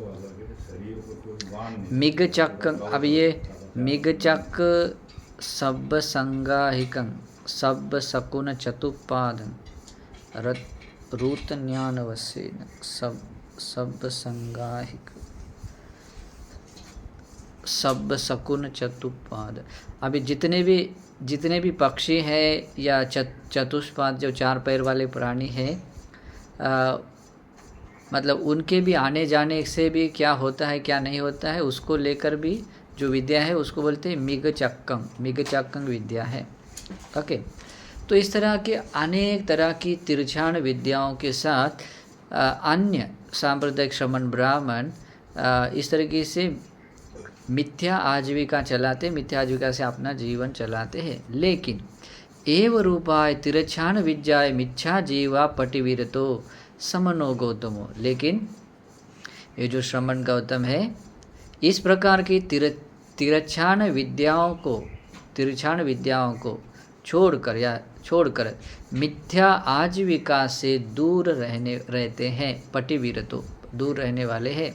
अलग है, शरीर को कोई बाण नहीं। मिग चक, अब ये मिग चक सब संगाहिकं सब सकुन चतुपादन रूत ज्ञानवसेन सब संगाहिक सब सकुन चतुष्पाद। अभी जितने भी पक्षी हैं या चतुष्पाद जो 4 पैर वाले प्राणी हैं, मतलब उनके भी आने जाने से भी क्या होता है क्या नहीं होता है, उसको लेकर भी जो विद्या है उसको बोलते हैं मिग चक्कं विद्या है। ओके, तो इस तरह के अनेक तरह की तिरछाण विद्याओं के साथ अन्य सांप्रदायिक श्रमण ब्राह्मण इस तरीके से मिथ्या आजीविका चलाते, मिथ्या आजीविका से अपना जीवन चलाते हैं। लेकिन एव रूपाय तिरछाण विद्याय मिथ्या जीवा पटिवीरतो समनो गौतमो, लेकिन ये जो श्रमण गौतम है इस प्रकार की तिरछाण विद्याओं को छोड़कर मिथ्या आजीविका से दूर रहते हैं, पटिवीरतो दूर रहने वाले हैं।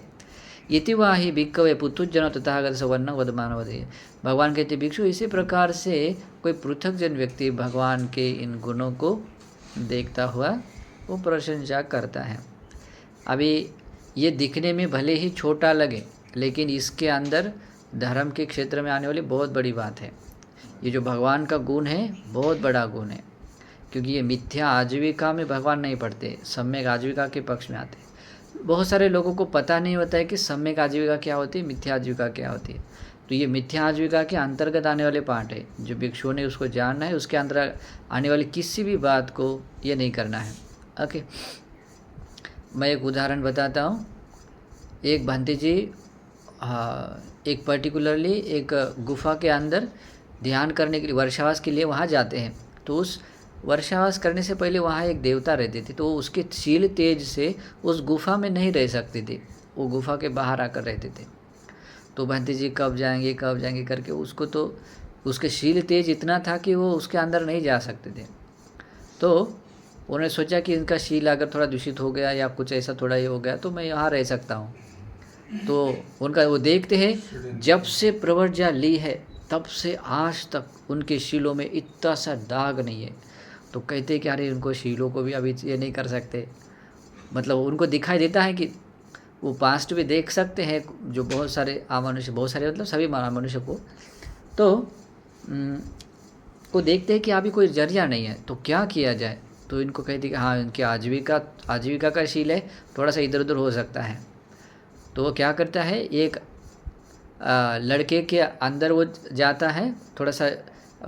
इतिवाही भिक्खवे पुथुजन तथागत सवर्ण वदमानवदे, भगवान कहते भिक्षु इसी प्रकार से कोई पृथकजन व्यक्ति भगवान के इन गुणों को देखता हुआ वो प्रशंसा करता है। अभी ये दिखने में भले ही छोटा लगे, लेकिन इसके अंदर धर्म के क्षेत्र में आने वाली बहुत बड़ी बात है। ये जो भगवान का गुण है बहुत बड़ा गुण है, क्योंकि ये मिथ्या आजीविका में भगवान नहीं पढ़ते, सम्यक आजीविका के पक्ष में आते हैं। बहुत सारे लोगों को पता नहीं होता है कि सम्यक आजीविका क्या होती है, मिथ्या आजीविका क्या होती है। तो ये मिथ्या आजीविका के अंतर्गत आने वाले पाठ है, जो भिक्षुओं ने उसको जानना है, उसके अंदर आने वाली किसी भी बात को ये नहीं करना है। ओके, मैं एक उदाहरण बताता हूँ। एक भंते जी एक पर्टिकुलरली एक गुफा के अंदर ध्यान करने के लिए, वर्षावास के लिए वहाँ जाते हैं। तो उस वर्षावास करने से पहले वहाँ एक देवता रहते थे, तो उसके शील तेज से उस गुफा में नहीं रह सकते थे, वो गुफा के बाहर आकर रहते थे। तो भंते जी कब जाएंगे करके उसको, तो उसके शील तेज इतना था कि वो उसके अंदर नहीं जा सकते थे। तो उन्होंने सोचा कि इनका शील अगर थोड़ा दूषित हो गया या कुछ ऐसा थोड़ा ये हो गया तो मैं यहाँ रह सकता हूँ। तो उनका वो देखते हैं, जब से प्रवर्जा ली है तब से आज तक उनके शीलों में इतना सा दाग नहीं है। तो कहते हैं कि अरे उनको शीलों को भी अभी ये नहीं कर सकते, मतलब उनको दिखाई देता है कि वो पास्ट भी देख सकते हैं, जो बहुत सारे मनुष्य, बहुत सारे मतलब सभी मनुष्य को को देखते हैं कि अभी कोई जरिया नहीं है, तो क्या किया जाए। तो इनको कहते हैं कि हाँ, इनकी आजीविका का शील है, थोड़ा सा इधर उधर हो सकता है। तो वो क्या करता है, एक लड़के के अंदर वो जाता है, थोड़ा सा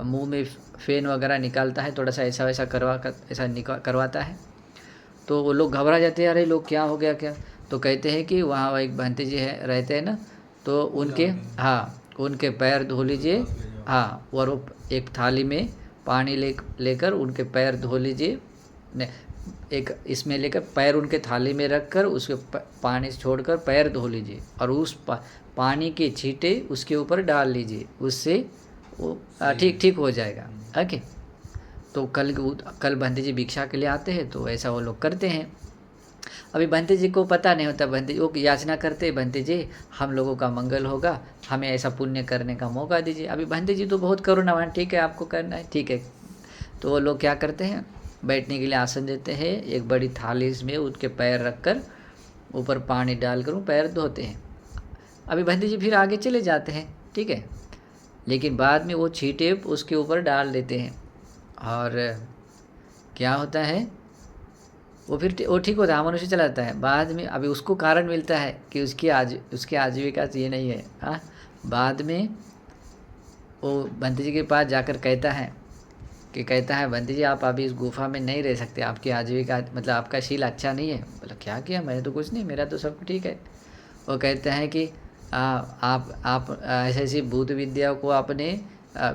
मुंह में फेन वगैरह निकालता है, थोड़ा सा ऐसा वैसा करवाता है। तो वो लोग घबरा जाते हैं, अरे लोग क्या हो गया क्या। तो कहते हैं कि वहाँ एक भंते जी है रहते हैं ना, तो उनके हाँ उनके पैर धो लीजिए, हाँ और वो एक थाली में पानी लेकर उनके पैर धो लीजिए, एक इसमें लेकर पैर उनके थाली में रखकर उसके पानी छोड़कर पैर धो लीजिए और उस पानी के छींटे उसके ऊपर डाल लीजिए, उससे वो ठीक हो जाएगा। ओके, तो कल भंते जी भिक्षा के लिए आते हैं तो ऐसा वो लोग करते हैं। अभी भंते जी को पता नहीं होता, भंते जी वो याचना करते, भंते जी हम लोगों का मंगल होगा, हमें ऐसा पुण्य करने का मौका दीजिए। अभी भंते जी तो बहुत करुणावान, ठीक है आपको करना है ठीक है। तो वो लोग क्या करते हैं, बैठने के लिए आसन देते हैं, एक बड़ी थाली में उनके पैर रखकर ऊपर पानी डालकर वो पैर धोते हैं। अभी भंते जी फिर आगे चले जाते हैं, ठीक है, लेकिन बाद में वो छींटे उसके ऊपर डाल देते हैं और क्या होता है वो ठीक होता है, मनुष्य चला जाता है। बाद में अभी उसको कारण मिलता है कि उसकी आजीविका ये नहीं है। हाँ, बाद में वो भंते जी के पास जाकर कहता है भंते जी आप अभी इस गुफा में नहीं रह सकते, आपकी आजीविका मतलब आपका शील अच्छा नहीं है। बोला क्या किया, मैंने तो कुछ नहीं, मेरा तो सब ठीक है। वो कहते हैं कि आप ऐसी भूत विद्या को आपने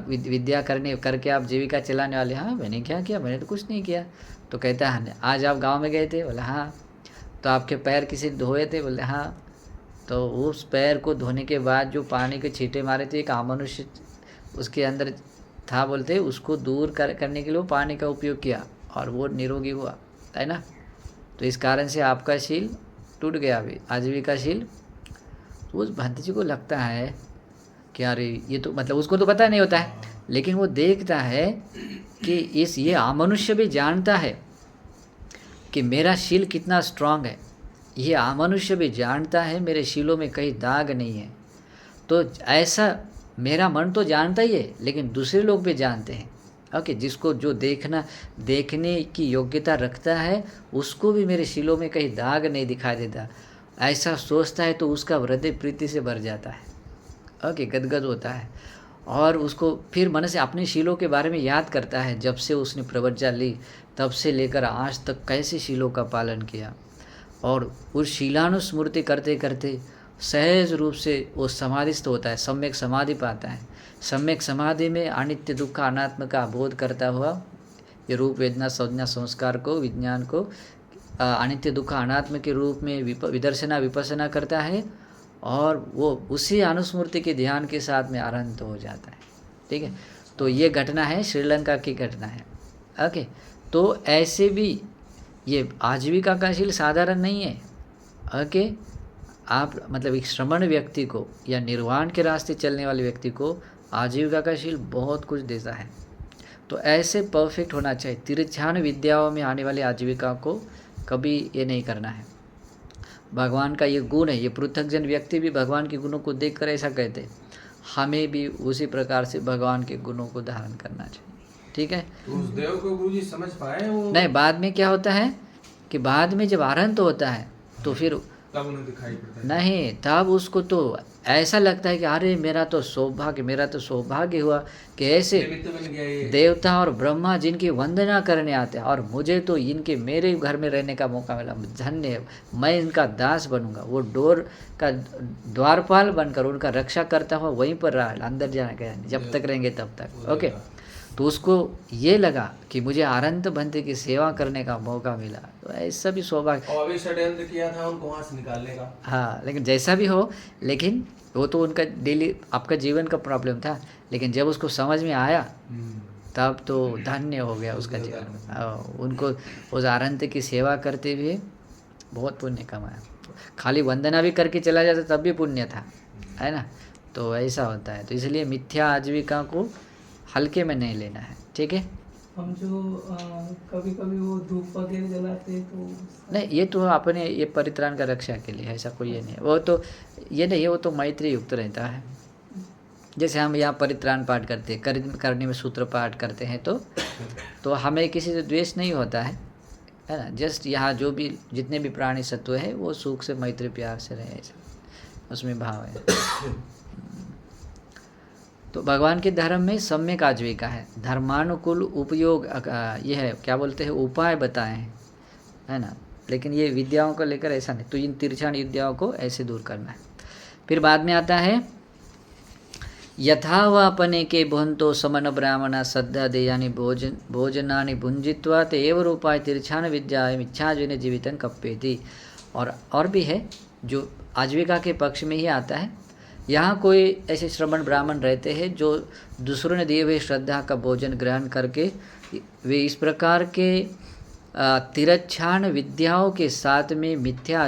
विद्या करके आप जीविका चलाने वाले। हाँ मैंने क्या किया, मैंने तो कुछ नहीं किया। तो कहता है आज आप गांव में गए थे, बोले हाँ। तो आपके पैर किसी ने धोए थे, बोले हाँ। तो उस पैर को धोने के बाद जो पानी के छींटे मारे थे, एक अमनुष्य उसके अंदर था, बोलते उसको दूर करने के लिए वो पानी का उपयोग किया और वो निरोगी हुआ, है ना। तो इस कारण से आपका शील टूट गया, अभी आजीविका शील। तो उस भंते जी को लगता है कि अरे ये तो मतलब उसको तो पता नहीं होता है, लेकिन वो देखता है कि ये अमनुष्य भी जानता है कि मेरा शील कितना स्ट्रांग है, ये अमनुष्य भी जानता है मेरे शीलों में कहीं दाग नहीं है। तो ऐसा मेरा मन तो जानता ही है, लेकिन दूसरे लोग भी जानते हैं। ओके, जिसको जो देखने की योग्यता रखता है उसको भी मेरे शीलों में कहीं दाग नहीं दिखाई देता, ऐसा सोचता है तो उसका हृदय प्रीति से भर जाता है। ओके, गदगद होता है और उसको फिर मन से अपने शीलों के बारे में याद करता है, जब से उसने प्रवज्ञा ली तब से लेकर आज तक कैसे शीलों का पालन किया। और उस शीलानुस्मृति करते करते सहज रूप से वो समाधिस्थ होता है, सम्यक समाधि पाता है। सम्यक समाधि में अनित्य दुख अनात्म का बोध करता हुआ ये रूप वेदना संज्ञा संस्कार को, विज्ञान को अनित्य दुख अनात्म के रूप में विदर्शना विपसना करता है और वो उसी अनुस्मृति के ध्यान के साथ में अनंत हो जाता है। ठीक है, तो ये घटना है श्रीलंका की घटना है। ओके, तो ऐसे भी ये आजीविका का शील साधारण नहीं है। ओके, आप मतलब एक श्रमण व्यक्ति को या निर्वाण के रास्ते चलने वाले व्यक्ति को आजीविका का शील बहुत कुछ देता है। तो ऐसे परफेक्ट होना चाहिए। तिरछान विद्याओं में आने वाली आजीविका को कभी ये नहीं करना है। भगवान का ये गुण है, ये पृथकजन व्यक्ति भी भगवान के गुणों को देखकर ऐसा कहते हैं, हमें भी उसी प्रकार से भगवान के गुणों को धारण करना चाहिए। ठीक है, तो उस देव को गुरुजी समझ पाए वो? नहीं, बाद में क्या होता है कि बाद में जब आरंभ होता है तो फिर तब उन्हें दिखाई पड़ता है। नहीं, तब उसको तो ऐसा लगता है कि अरे मेरा तो सौभाग्य हुआ कि ऐसे निमित्त बन गया ये। देवता और ब्रह्मा जिनकी वंदना करने आते हैं और मुझे तो इनके मेरे घर में रहने का मौका मिला, धन्य है, मैं इनका दास बनूंगा। वो डोर का द्वारपाल बनकर उनका रक्षा करता हुआ वहीं पर रहा, अंदर जाना गया, जब तक रहेंगे तब तक। ओके, तो उसको ये लगा कि मुझे अनंत भंते की सेवा करने का मौका मिला, तो ऐसा भी सौभाग्य। और अभी षड्यंत्र किया था उनको वहाँ से निकालने का। हाँ, लेकिन जैसा भी हो, लेकिन वो तो उनका डेली आपका जीवन का प्रॉब्लम था, लेकिन जब उसको समझ में आया तब तो धन्य हो गया उसका जीवन। उनको उस अनंत की सेवा करते हुए बहुत पुण्य कमाया। खाली वंदना भी करके चला जाता तब भी पुण्य था, है ना। तो ऐसा होता है, तो इसलिए मिथ्या आजीविका को हल्के में नहीं लेना है। ठीक है, हम जो कभी कभी वो धूप वगैरह जलाते तो नहीं, ये तो अपने ये परित्राण का रक्षा के लिए, ऐसा कोई ये नहीं है। वो तो ये नहीं है, वो तो मैत्री युक्त रहता है। जैसे हम यहाँ परित्राण पाठ करते हैं, करने में सूत्र पाठ करते हैं, तो हमें किसी से द्वेष नहीं होता है ना। जस्ट यहाँ जो भी जितने भी प्राणी सत्व है वो सुख से मैत्री प्यार से रहे, उसमें भाव है। तो भगवान के धर्म में सम्यक आजीविका है, धर्मानुकूल उपयोग, ये है क्या बोलते हैं, उपाय बताए हैं। है ना। लेकिन ये विद्याओं को लेकर ऐसा नहीं, तो इन तिरछाण विद्याओं को ऐसे दूर करना है। फिर बाद में आता है यथा वापने के भवन्तो समन ब्राह्मणा श्रद्धा देयानि भोजनानि भुंजित्वा ते एव रूपाय तिरछाण विद्याय मिच्छाजन जीवितं कप्पेति। और भी है जो आजीविका के पक्ष में ही आता है। यहाँ कोई ऐसे श्रमण ब्राह्मण रहते हैं जो दूसरों ने दिए हुए श्रद्धा का भोजन ग्रहण करके वे इस प्रकार के तिरछाण विद्याओं के साथ में मिथ्या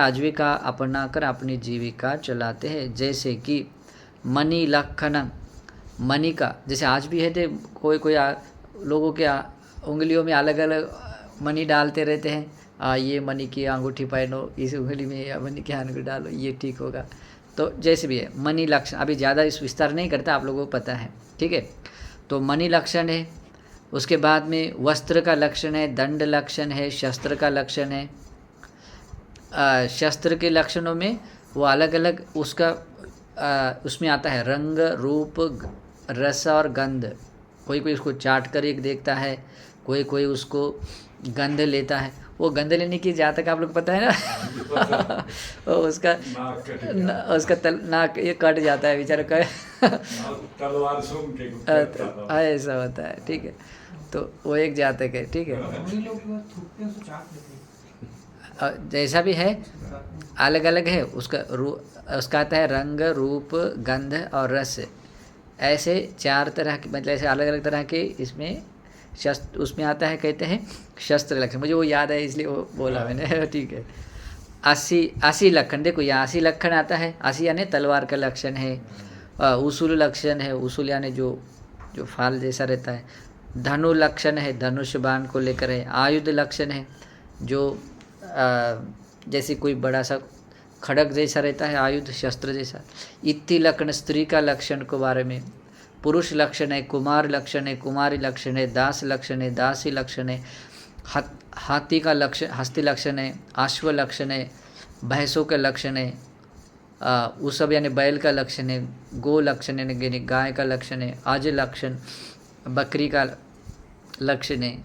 आजीविका अपनाकर अपनी जीविका चलाते हैं। जैसे कि मणि लखन, मणि का जैसे आज भी है तो कोई लोगों के उंगलियों में अलग अलग मणि डालते रहते हैं। ये मणि की अंगूठी पहनो, इस उंगली में या मणि की अंगूठी डालो, ये ठीक होगा। तो जैसे भी है मणि लक्षण, अभी ज़्यादा इस विस्तार नहीं करता, आप लोगों को पता है, ठीक है। तो मणि लक्षण है, उसके बाद में वस्त्र का लक्षण है, दंड लक्षण है, शस्त्र का लक्षण है। शस्त्र के लक्षणों में वो अलग अलग उसमें आता है रंग, रूप, रस और गंध। कोई उसको चाट कर एक देखता है, कोई उसको गंध लेता है। वो गंध लेने की जहाँ तक आप लोग पता है ना उसका नाक ये कट जाता है बेचारा का तलवार सूंघ के ऐसा होता है, ठीक है। तो वो एक जातक है, ठीक है। जैसा भी है अलग अलग है, उसका आता है रंग, रूप, गंध और रस। ऐसे 4 तरह के, मतलब ऐसे अलग अलग तरह के इसमें शस्त्र उसमें आता है, कहते हैं शस्त्र लक्षण। मुझे वो याद है इसलिए वो बोला मैंने, ठीक है। 80 लक्षण, देखो यहाँ 80 लक्षण आता है। 80 यानी तलवार का लक्षण है। उसूल लक्षण है, उसूल यानी जो फाल जैसा रहता है। धनु लक्षण है, धनुष बाण को लेकर है। आयुध लक्षण है, जो जैसे कोई बड़ा सा खड़ग जैसा रहता है, आयुध शस्त्र जैसा। इत्ति लक्षण स्त्री का लक्षण के बारे में। पुरुष लक्षण है, कुमार लक्षण है, कुमारी लक्षण है, दास लक्षण है, दासी लक्षण है। हाथी का लक्षण, हस्ती लक्षण है। अश्व लक्षण है, भैंसों का लक्षण है। उसब यानी बैल का लक्षण है। गो लक्षण यानी गाय का लक्षण है। अज लक्षण बकरी का लक्षण है।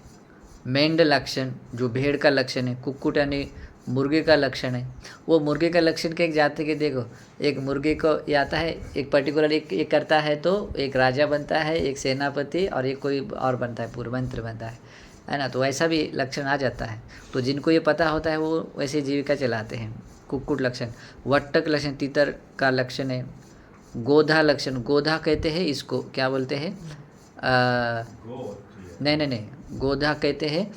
मेंढ लक्षण जो भेड़ का लक्षण है। कुक्कुट यानी मुर्गे का लक्षण है। वो मुर्गे का लक्षण के एक जाते के देखो, एक मुर्गे को ये आता है, एक पर्टिकुलर एक करता है तो एक राजा बनता है, एक सेनापति, और एक कोई और बनता है, पूर्वमंत्री बनता है ना। तो ऐसा भी लक्षण आ जाता है। तो जिनको ये पता होता है वो वैसे जीविका चलाते हैं। कुक्कुट लक्षण। वट्टक लक्षण तीतर का लक्षण है। गोधा लक्षण, गोधा कहते हैं इसको, क्या बोलते हैं, नहीं, गोधा कहते हैं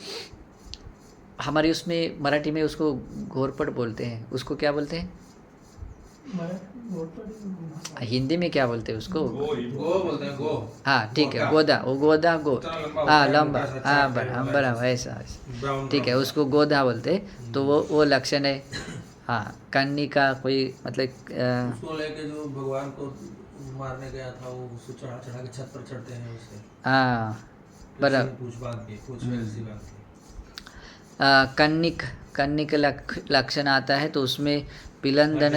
हमारी उसमें मराठी में उसको घोरपट बोलते हैं। उसको क्या बोलते हैं हिंदी में, क्या बोलते हैं उसको? गो बोलते हैं, गो। हाँ ठीक है, गोदा, वो गोदा गो, हाँ लंबा, हाँ बराबर ऐसा, ठीक है, उसको गोदा बोलते हैं। तो वो लक्षण है। हाँ, कन्नी का कोई मतलब उसको लेके जो भगवान को मारने गया था, वो उसको चढ़ा के छत पर चढ़ते हैं उससे। हाँ बराबर। कन्निक लक्षण आता है तो उसमें पिलंदन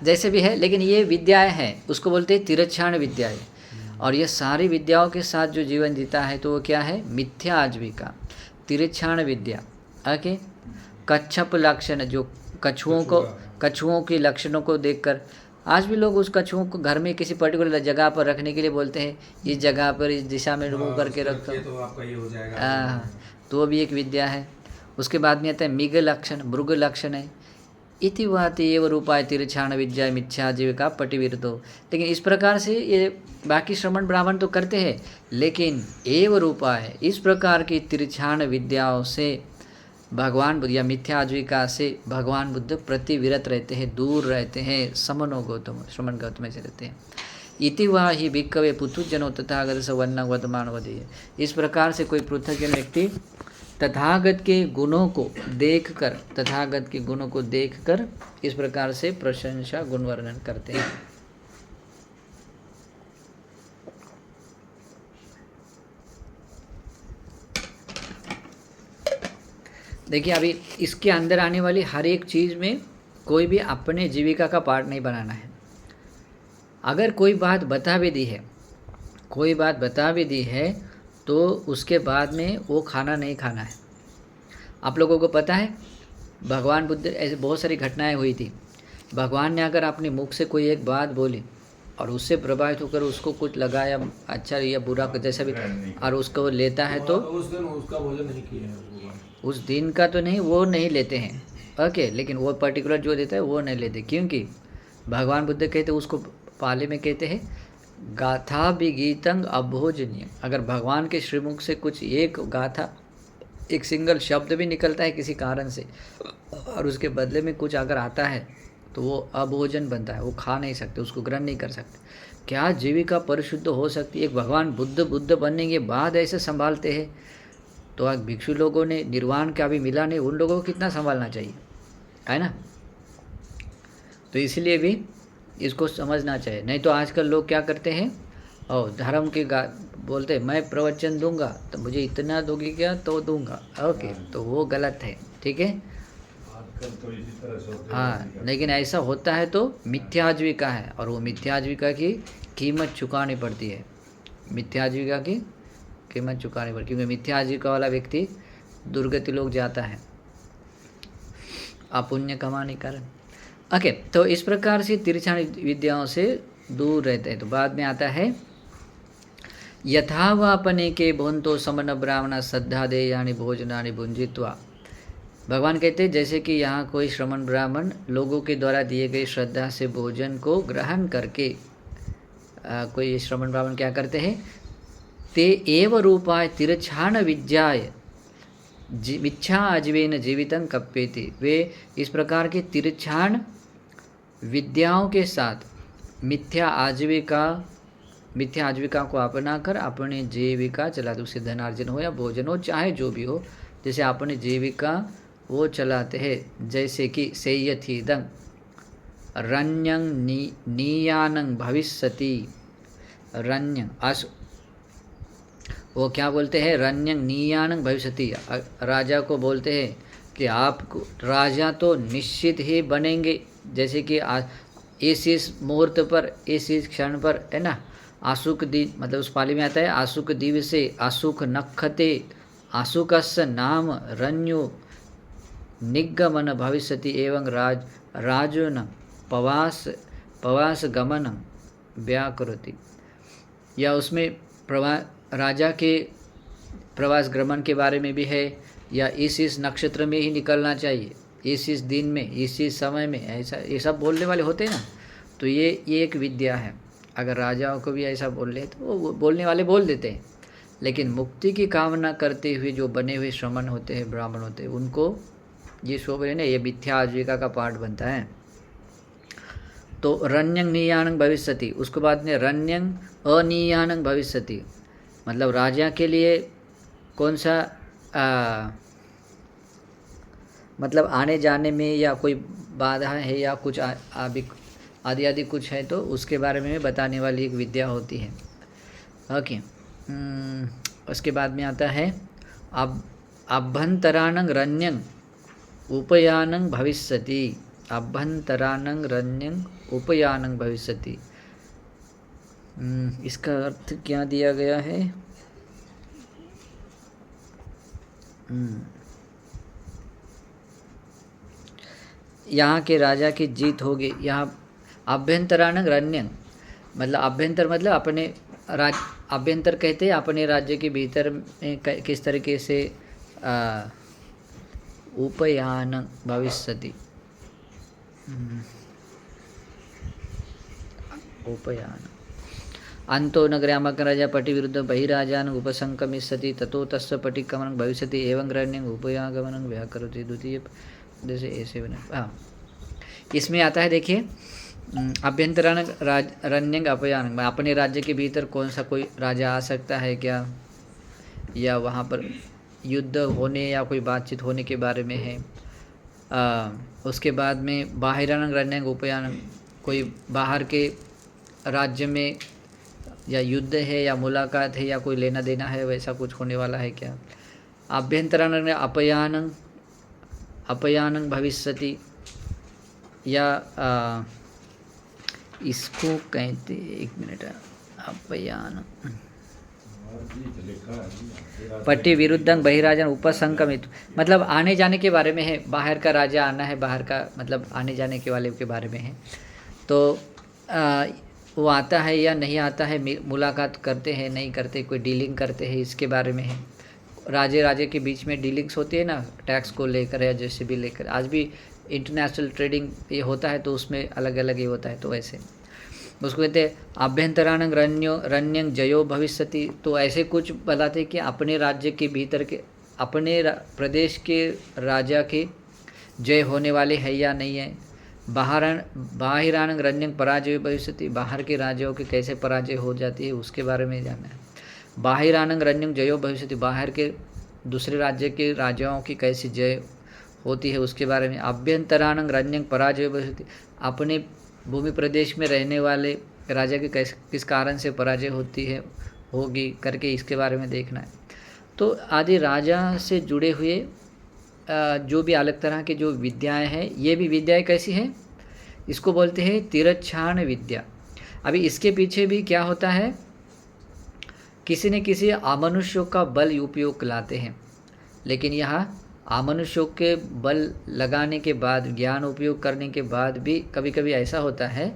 जैसे भी है, लेकिन ये विद्याएं हैं, उसको बोलते हैं तिरछाण विद्याएं। और ये सारी विद्याओं के साथ जो जीवन जीता है तो वो क्या है, मिथ्या आजीविका, तिरछाण विद्या। ओके। कच्छप लक्षण, जो कछुओं के लक्षणों को देखकर आज भी लोग उस कछुओं को घर में किसी पर्टिकुलर जगह पर रखने के लिए बोलते हैं, इस जगह पर इस दिशा में मुँह करके रखो, तो आपका ये हो जाएगा। तो वो भी एक विद्या है। उसके बाद में आता है मृग लक्षण, मृग लक्षण है। इति वाति एव रूपाय तिरछाण विद्या मिथ्या जीविका पटिविरतो। लेकिन इस प्रकार से ये बाकी श्रमण ब्राह्मण तो करते हैं, लेकिन एव रूपाय इस प्रकार की तिरछाण विद्याओं से भगवान बुद्ध या मिथ्या आजीविका से भगवान बुद्ध प्रतिविरत रहते हैं, दूर रहते हैं, समनो गौतम, श्रमण गौतम से रहते हैं। इति वह ही भिक्खवे पुथुजनो तथागत सवर्ण वर्तमान वधीय। इस प्रकार से कोई पृथक व्यक्ति तथागत के गुणों को देखकर इस प्रकार से प्रशंसा गुण वर्णन करते हैं। देखिए, अभी इसके अंदर आने वाली हर एक चीज़ में कोई भी अपने जीविका का पार्ट नहीं बनाना है। अगर कोई बात बता भी दी है कोई बात बता भी दी है तो उसके बाद में वो खाना नहीं खाना है। आप लोगों को पता है भगवान बुद्ध ऐसे बहुत सारी घटनाएं हुई थी। भगवान ने अगर अपने मुख से कोई एक बात बोली और उससे प्रभावित होकर उसको कुछ लगाया अच्छा या बुरा जैसा भी, और उसको वो लेता है तो उस दिन उसका भोजन नहीं किया है भगवान। उस दिन का तो नहीं, वो नहीं लेते हैं ओके, लेकिन वो पर्टिकुलर जो देता है वो नहीं लेते, क्योंकि भगवान बुद्ध कहते उसको पाली में कहते हैं गाथा विगीतंग अभोजनीय। अगर भगवान के श्रीमुख से कुछ एक गाथा एक सिंगल शब्द भी निकलता है किसी कारण से और उसके बदले में कुछ अगर आता है तो वो अभोजन बनता है, वो खा नहीं सकते, उसको ग्रहण नहीं कर सकते। क्या जीविका परिशुद्ध हो सकती है? एक भगवान बुद्ध बनने के बाद ऐसे संभालते हैं, तो आज भिक्षु लोगों ने निर्वाण का भी मिला नहीं, उन लोगों को कितना संभालना चाहिए, है ना। तो इसलिए भी इसको समझना चाहिए। नहीं तो आजकल लोग क्या करते हैं और धर्म के बोलते हैं मैं प्रवचन दूंगा तो मुझे इतना दोगी क्या तो दूंगा, ओके, तो वो गलत है, ठीक है। आजकल तो इसी तरह से होते हैं। हाँ, लेकिन ऐसा होता है तो मिथ्याजीविका है और वो मिथ्याजीविका की कीमत चुकानी पड़ती है। मिथ्याजीविका की कीमत चुकानी पड़ती है, क्योंकि मिथ्याजीविका वाला व्यक्ति दुर्गति लोग जाता है अपुण्य कमाने के कारण। ओके, तो इस प्रकार से तिरछा विद्याओं से दूर रहते हैं। तो बाद में आता है यथावापने के भोंतो समन ब्राह्मण श्रद्धा दे यानी भोजनानि भुंजित्वा। भगवान कहते हैं जैसे कि यहाँ कोई श्रमण ब्राह्मण लोगों के द्वारा दिए गए श्रद्धा से भोजन को ग्रहण करके कोई श्रमण ब्राह्मण क्या करते हैं ते एव रूपाय तिरछाण विद्याय मिथ्या आजीवेन जीवितं कप्येति। वे इस प्रकार के तिरछाण विद्याओं के साथ मिथ्या आजीविका को अपनाकर अपनी जीविका चलाते, उससे धनार्जन हो या भोजन हो चाहे जो भी हो, जैसे अपनी जीविका वो चलाते हैं। जैसे कि सेयथीदं रण्यं नीयानं भविष्यति। रण्यं वो क्या बोलते हैं, रण्यं नीयानं भविष्यति। राजा को बोलते हैं कि आप राजा तो निश्चित ही बनेंगे, जैसे कि इस मुहूर्त पर इस क्षण पर, है ना। आसुक दिन मतलब उस पाली में आता है आसुक दिवसे आसुक नक्षते आसुकस्य नाम रण्यो निगमन भविष्यति एवं राजन प्रवास गमन व्याकरोति। या उसमें राजा के प्रवास गमन के बारे में भी है, या इस नक्षत्र में ही निकलना चाहिए, इस दिन में इस समय में, ऐसा ये सब बोलने वाले होते हैं ना। तो ये एक विद्या है। अगर राजाओं को भी ऐसा बोल ले तो वो बोलने वाले बोल देते हैं, लेकिन मुक्ति की कामना करते हुए जो बने हुए श्रमण होते हैं, ब्राह्मण होते हैं, उनको ये शोभन है ना, ये मिथ्या आजीविका का पाठ बनता है। तो रण्यं नीयानं भविष्यति, उसके बाद में रण्यं अनीयानं भविष्यति, मतलब राजा के लिए कौन सा मतलब आने जाने में या कोई बाधा है या कुछ आदि कुछ है, तो उसके बारे में बताने वाली एक विद्या होती है। ओके, उसके बाद में आता है अभ्यंतराणं रण्यं उपयानं भविष्यति। अभ्यंतराणं रण्यं उपयानं भविष्यति, इसका अर्थ क्या दिया गया है? यहाँ के राजा की जीत होगी। यहाँ अभ्यंतराणं रण्यं मतलब अभ्यंतर मतलब अपने अभ्यंतर कहते हैं अपने राज्य के भीतर में किस तरीके से उपयानं भविष्यति। उपयान अंतो न ग्रामक राजा पटि विरुद्ध बहिराजान उपसंकमिष्यति ततो तस्य पटिगमनं भविष्यति एवं रण्यं उपयागमनं व्याकरोति। द्वितीय जैसे ऐसे बने। हाँ, इसमें आता है देखिए अभ्यंतरण रण्यं अपयान, अपने राज्य के भीतर कौन सा कोई राजा आ सकता है क्या, या वहाँ पर युद्ध होने या कोई बातचीत होने के बारे में है। उसके बाद में बाहिरानं रण्यं उपयानं, कोई बाहर के राज्य में या युद्ध है या मुलाकात है या कोई लेना देना है, वैसा कुछ होने वाला है क्या। अभ्यंतराणं अपयानं भविष्यति, या इसको कहते, एक मिनट, अपयान लिखा है पट्टी विरुद्धं बहिराजन उपसंकमित, मतलब आने जाने के बारे में है, बाहर का राजा आना है, बाहर का मतलब आने जाने के वाले के बारे में है। तो वो आता है या नहीं आता है, मुलाकात करते हैं नहीं करते, कोई डीलिंग करते हैं, इसके बारे में है। राजे के बीच में डीलिंग्स होती है ना, टैक्स को लेकर या जैसे भी लेकर, आज भी इंटरनेशनल ट्रेडिंग ये होता है तो उसमें अलग अलग ये होता है। तो वैसे उसको कहते हैं आभ्यंतराणं रण्यं जयो भविष्यति। तो ऐसे कुछ बताते हैं कि अपने राज्य के भीतर के अपने प्रदेश के राजा के जय होने वाले है या नहीं है। बाहिराणं रण्यं पराजयो भविष्यति, बाहर के राज्यों के कैसे पराजय हो जाती है उसके बारे में जानना है। बाहिराणं रण्यं जयो भविष्यति, बाहर के दूसरे राज्य के राजाओं की कैसी जय होती है उसके बारे में। आभ्यंतराणं रण्यं पराजयो भविष्यति, अपने भूमि प्रदेश में रहने वाले राजा की किस कारण से पराजय होती है होगी करके इसके बारे में देखना है। तो आदि राजा से जुड़े हुए जो भी अलग तरह के जो विद्याएं हैं, ये भी विद्याएं कैसी हैं, इसको बोलते हैं तिरच्छान विद्या। अभी इसके पीछे भी क्या होता है, किसी न किसी अमनुष्यों का बल उपयोग लाते हैं, लेकिन यहाँ अमनुष्यों के बल लगाने के बाद, ज्ञान उपयोग करने के बाद भी कभी कभी ऐसा होता है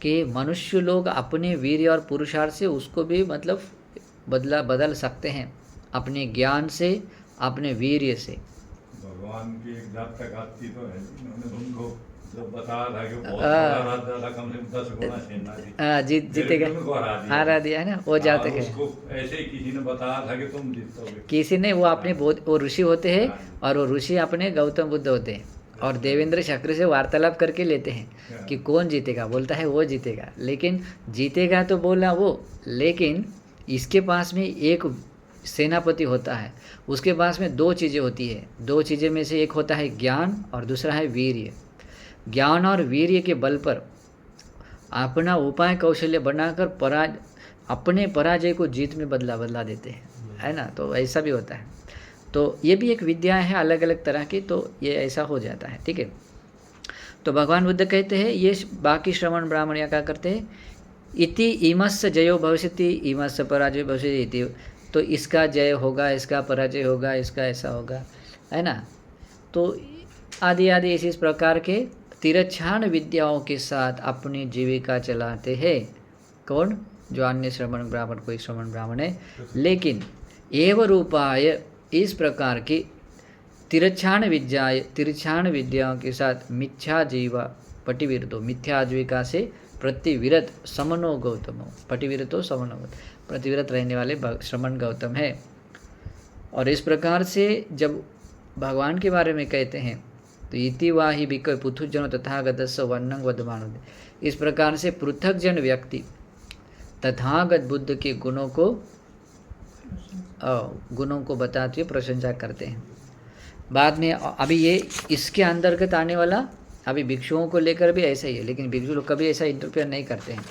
कि मनुष्य लोग अपने वीर्य और पुरुषार्थ से उसको भी मतलब बदल सकते हैं, अपने ज्ञान से, अपने वीर्य से। भगवान की एक जात तक आती तो है, उन्होंने उनको जब बताया था कि बहुत बड़ा राजा था, कम से कम 10 गुना सेना थी, जीतेगा, हरा दिया है ना, वो जात है। उसको ऐसे ही किसी ने बताया था कि तुम जीतोगे, किसी ने, वो अपने वो ऋषि होते हैं और वो ऋषि अपने गौतम बुद्ध होते हैं और देवेंद्र शक्र से वार्तालाप करके लेते हैं कि कौन जीतेगा, बोलता है वो जीतेगा, लेकिन जीतेगा तो बोला वो, लेकिन इसके पास में एक सेनापति होता है, उसके पास में 2 चीज़ें होती है, 2 चीज़ें में से एक होता है ज्ञान और दूसरा है वीर्य। ज्ञान और वीर्य के बल पर अपना उपाय कौशल्य बनाकर अपने पराजय को जीत में बदला देते हैं, है ना। तो ऐसा भी होता है। तो ये भी एक विद्या है अलग अलग तरह की, तो ये ऐसा हो जाता है, ठीक है। तो भगवान बुद्ध कहते हैं ये बाकी श्रवण ब्राह्मण या क्या करते हैं, इति इमस्य जयो भविष्यति इमस्य पराजय भविष्यति इति, तो इसका जय होगा, इसका पराजय होगा, इसका ऐसा होगा, है ना। तो आदि इस प्रकार के तिरच्छान विद्याओं के साथ अपनी जीविका चलाते हैं। कौन? जो अन्य श्रवण ब्राह्मण, कोई श्रवण ब्राह्मण है, लेकिन एव रूपाय, इस प्रकार की तिरच्छान विद्याओं के साथ मिथ्या जीवा पटिविरतो, मिथ्या आजीविका से प्रतिविरत समनो गौतमो, पटिविरतो समनो गौतम, प्रतिविरत रहने वाले श्रमण गौतम है। और इस प्रकार से जब भगवान के बारे में कहते हैं तो इति वाहि बिक पृथुजन तथागतस्य वर्णं वदमान, इस प्रकार से पृथक जन व्यक्ति तथागत बुद्ध के गुणों को बताते हुए प्रशंसा करते हैं। बाद में अभी ये इसके अंतर्गत आने वाला, अभी भिक्षुओं को लेकर भी ऐसा ही है, लेकिन भिक्षु लोग कभी ऐसा इंटरफेयर नहीं करते हैं,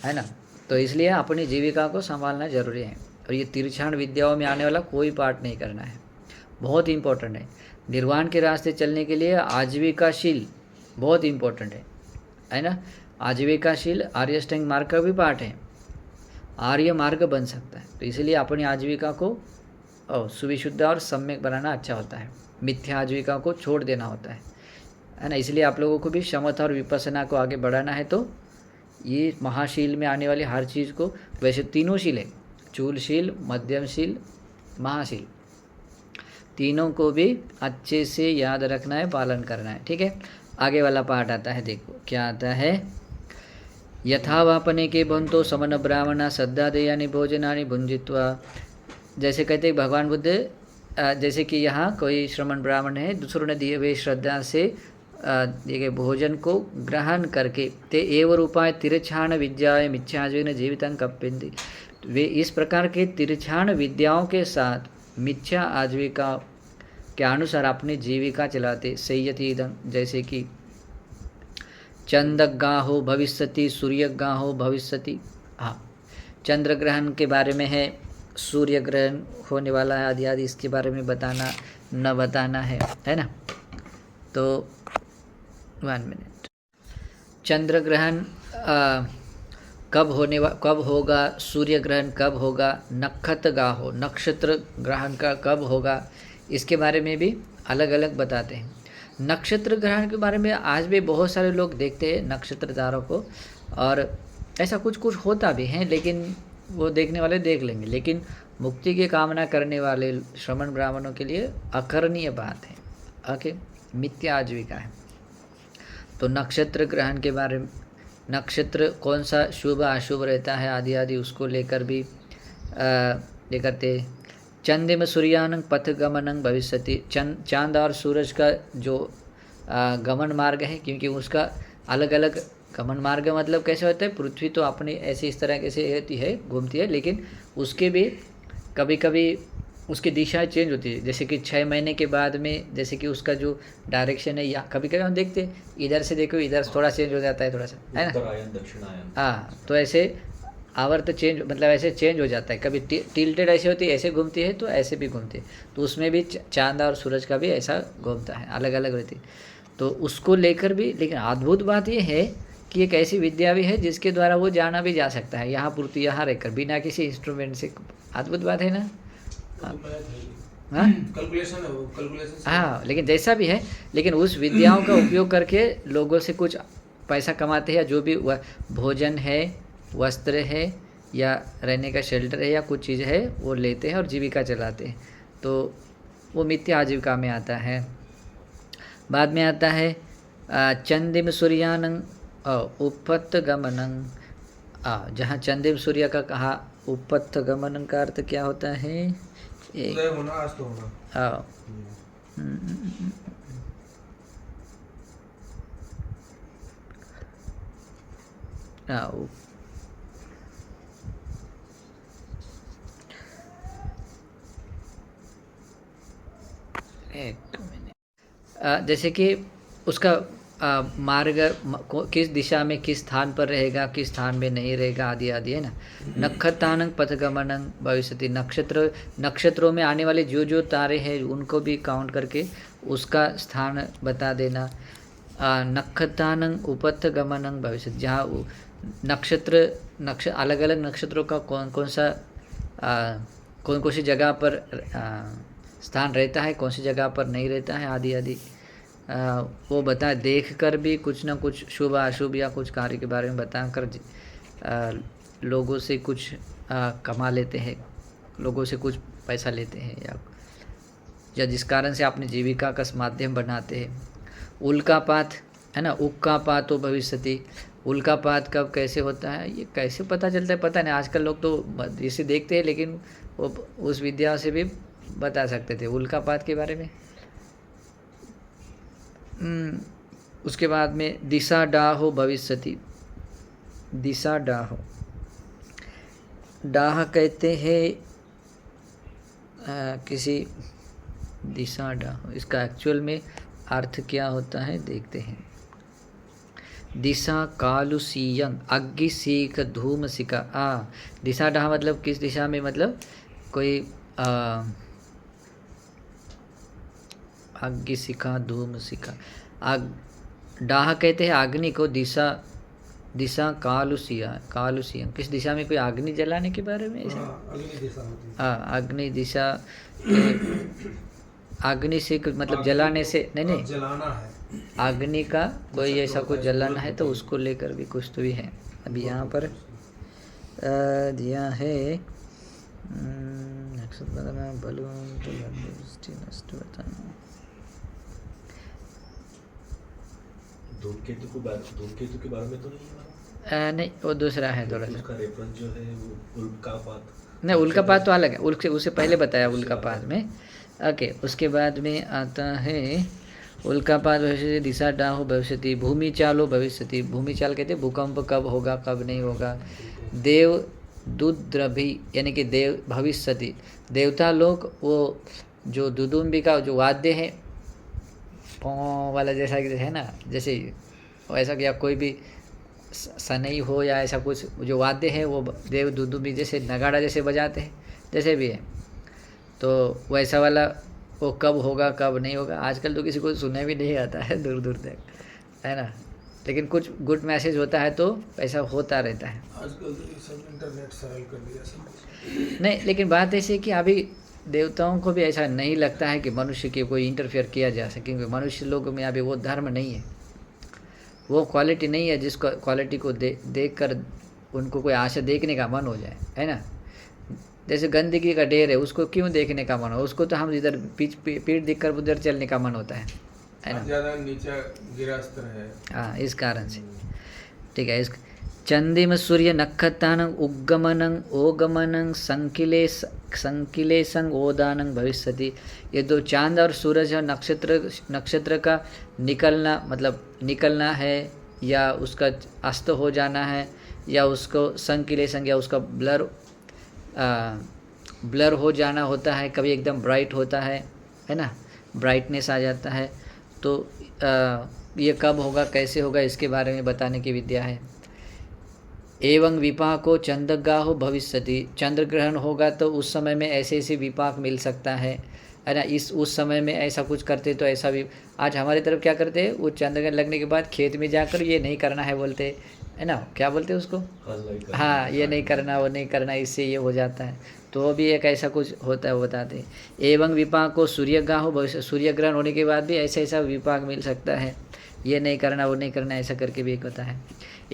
है ना। तो इसलिए अपनी जीविका को संभालना जरूरी है, और ये तिरछान विद्याओं में आने वाला कोई पाठ नहीं करना है, बहुत इंपॉर्टेंट है। निर्वाण के रास्ते चलने के लिए आजीविकाशील बहुत इंपॉर्टेंट है ना। आजीविकाशील आर्य अष्टांग मार्ग का भी पाठ है, आर्य मार्ग बन सकता है। तो इसलिए अपनी आजीविका को सुविशुद्ध और सम्यक बनाना अच्छा होता है, मिथ्या आजीविका को छोड़ देना होता है ना। इसलिए आप लोगों को भी समता और विपස්සना को आगे बढ़ाना है, तो ये महाशील में आने वाली हर चीज़ को, वैसे तीनों शील है, चूलशील, मध्यमशील, महाशील, तीनों को भी अच्छे से याद रखना है, पालन करना है, ठीक है। आगे वाला पाठ आता है, देखो क्या आता है। यथावापने के बंतो समन ब्राह्मणा श्रद्धादेयानि भोजनानि भुंजित्वा, जैसे कहते हैं भगवान बुद्ध, जैसे कि यहाँ कोई श्रमण ब्राह्मण है, दूसरों ने दिए हुए श्रद्धा से दिए गए भोजन को ग्रहण करके, ते एव रूपाय तिरछान विद्याय मिथ्याजीवन जीवितं कप्यन्ति, वे इस प्रकार के तिरछान विद्याओं के साथ मिथ्या आजीविका के अनुसार अपनी जीविका चलाते। संयतीदं, जैसे कि चंद्रग्राहो भविष्यति, सूर्यग्राहो भविष्यति। हाँ, चंद्र ग्रहण के बारे में है, सूर्य ग्रहण होने वाला है, आदि आदि इसके बारे में बताना न बताना है ना। तो 1 मिनट, चंद्र ग्रहण कब होगा, सूर्य ग्रहण कब होगा, नक्षत्रगाहो नक्षत्र ग्रहण का कब होगा, इसके बारे में भी अलग अलग बताते हैं। नक्षत्र ग्रहण के बारे में आज भी बहुत सारे लोग देखते हैं नक्षत्र तारों को, और ऐसा कुछ कुछ होता भी है, लेकिन वो देखने वाले देख लेंगे, लेकिन मुक्ति की कामना करने वाले श्रमण ब्राह्मणों के लिए अकरणीय बात है, ओके, मिथ्या आजीविका है। तो नक्षत्र ग्रहण के बारे में, नक्षत्र कौन सा शुभ अशुभ रहता है आदि आदि उसको लेकर भी ये करते। चंद्रम सूर्यानं पथ गमनं भविष्यति, चांद और सूरज का जो गमन मार्ग है, क्योंकि उसका अलग अलग गमन मार्ग मतलब कैसे होता है, पृथ्वी तो अपनी ऐसे इस तरह कैसे होती है, घूमती है, लेकिन उसके भी कभी कभी उसकी दिशा चेंज होती है, जैसे कि 6 महीने के बाद में जैसे कि उसका जो डायरेक्शन है, या कभी कभी हम देखते हैं इधर से देखो इधर थोड़ा चेंज हो जाता है, थोड़ा सा है ना, उत्तरायण दक्षिणायन। हाँ, तो ऐसे आवर्त चेंज मतलब ऐसे चेंज हो जाता है, कभी टिल्टेड ऐसे होती है, ऐसे घूमती है, तो ऐसे भी घूमती है, तो उसमें भी चांद और सूरज का भी ऐसा घूमता है, अलग अलग रहती है। तो उसको लेकर भी, लेकिन अद्भुत बात ये है कि एक ऐसी विद्या भी है जिसके द्वारा वो जाना भी जा सकता है, यहाँ पूर्ति यहाँ रहकर बिना किसी इंस्ट्रूमेंट से। अद्भुत बात है ना, हाँ कैलकुलेशन है वो, कैलकुलेशन। हाँ, लेकिन जैसा भी है, लेकिन उस विद्याओं का उपयोग करके लोगों से कुछ पैसा कमाते हैं, जो भी भोजन है, वस्त्र है, या रहने का शेल्टर है, या कुछ चीज़ है वो लेते हैं और जीविका चलाते हैं, तो वो मिथ्या आजीविका में आता है। बाद में आता है चंदिम सूर्यानं उपत्त गमनं, जहाँ चंदिम सूर्य का कहा, उपत्त गमनं का अर्थ क्या होता है, उदय होना, अस्त होना। एक मिनट, जैसे कि उसका मार्ग किस दिशा में किस स्थान पर रहेगा, किस स्थान में नहीं रहेगा, आदि आदि है ना। नक्षत्रानं पथगमनं भविष्यति, नक्षत्रों में आने वाले जो जो तारे हैं उनको भी काउंट करके उसका स्थान बता देना। नक्षत्रानं उपथगमनं भविष्यति, जहाँ नक्षत्र अलग अलग नक्षत्रों का कौन सी जगह पर स्थान रहता है, कौन सी जगह पर नहीं रहता है, आदि आदि वो बता देख कर भी कुछ ना कुछ शुभ अशुभ या कुछ कार्य के बारे में बताकर लोगों से कुछ कमा लेते हैं, लोगों से कुछ पैसा लेते हैं, या जिस कारण से अपनी जीविका का माध्यम बनाते हैं। उल्कापात है ना, उक्कापातो भविष्यति, उल्कापात कब कैसे होता है, ये कैसे पता चलता है पता नहीं, आजकल लोग तो इसे देखते हैं, लेकिन वो उस विद्या से भी बता सकते थे उल्कापात के बारे में। उसके बाद में दिशा डाहो भविष्यति, दिशा डाहो, डाह कहते हैं किसी दिशा डाहो, इसका एक्चुअल में अर्थ क्या होता है देखते हैं। दिशा कालुसीयं अग्नि सीख धूम सिका, दिशा डाह मतलब किस दिशा में, मतलब कोई अग्नि सिखा धूम सिखा, डाह कहते हैं अग्नि को, दिशा कालुसियं किस दिशा में, कोई अग्नि जलाने के बारे में ऐसा, अग्नि दिशा, अग्नि से मतलब जलाने से, नहीं जलाना है, अग्नि का कोई ऐसा कुछ जलाना है, तो उसको लेकर भी कुछ तो भी है। अभी यहाँ पर दिया है धूमकेतु के बारे में तो नहीं है, नहीं वो दूसरा है थोड़ा सा, उसका रेफरेंस जो है वो उल्कापात, नहीं उल्कापात तो अलग है, उससे पहले बताया उल्कापात में, ओके। उसके बाद में आता है उल्कापात भविष्यति, दिशा डाहो भविष्यति, भूमि चालो भविष्यति, भूमि चाल कहते हैं भूकंप कब होगा कब नहीं होगा। देव दुद्रभि यानी कि देव भविष्यति, देवता लोग वो जो दुदुम्बी का जो वाद्य है पौ वाला जैसा है ना, जैसे वैसा कि कोई भी सनई हो या ऐसा कुछ जो वाद्य है वो देव दुदुम्बी जैसे नगाड़ा जैसे बजाते हैं, जैसे भी है, तो वैसा वाला वो कब होगा कब नहीं होगा। आजकल तो किसी को सुनने भी नहीं आता है दूर दूर तक, है ना, लेकिन कुछ गुड मैसेज होता है तो ऐसा होता रहता है। आजकल तो ये सब इंटरनेट सरल कर दिया सब कुछ। नहीं, लेकिन बात ऐसी है कि अभी देवताओं को भी ऐसा नहीं लगता है कि मनुष्य के कोई इंटरफेयर किया जा सके, क्योंकि मनुष्य लोगों में अभी वो धर्म नहीं है, वो क्वालिटी नहीं है जिसको क्वालिटी को देख कर उनको कोई आशा देखने का मन हो जाए, है ना। जैसे गंदगी का ढेर है, उसको क्यों देखने का मन हो, उसको तो हम इधर पीठ दिख कर उधर चलने का मन होता है ना। ज़्यादा नीचा गिरा स्तर है। हाँ, इस कारण से ठीक है। इस चंदिम सूर्य नक्षत्राणं उद्गमनं ओगमनं संकिलेशं ओदानं भविष्यति। ये दो चांद और सूरज और नक्षत्र का निकलना, मतलब निकलना है या उसका अस्त हो जाना है या उसको संकिलेशं या उसका ब्लर हो जाना होता है। कभी एकदम ब्राइट होता है ना, ब्राइटनेस आ जाता है। तो ये कब होगा, कैसे होगा, इसके बारे में बताने की विद्या है। एवं विपाको चंद्रगाहो भविष्यति। चंद्र ग्रहण होगा तो उस समय में ऐसे ऐसे विपाक मिल सकता है ना। उस समय में ऐसा कुछ करते तो ऐसा भी, आज हमारी तरफ क्या करते हैं, वो चंद्र ग्रहण लगने के बाद खेत में जाकर ये नहीं करना है बोलते है ना, क्या बोलते हैं उसको, हाँ, ये नहीं करना, वो नहीं करना, इससे ये हो जाता है। तो वो भी एक ऐसा कुछ होता है, वो बताते हैं। एवं विपाक को सूर्यगाहो भविष्य। सूर्य ग्रहण होने के बाद भी ऐसा ऐसा विपाक मिल सकता है, ये नहीं करना, वो नहीं करना, ऐसा करके भी एक होता है।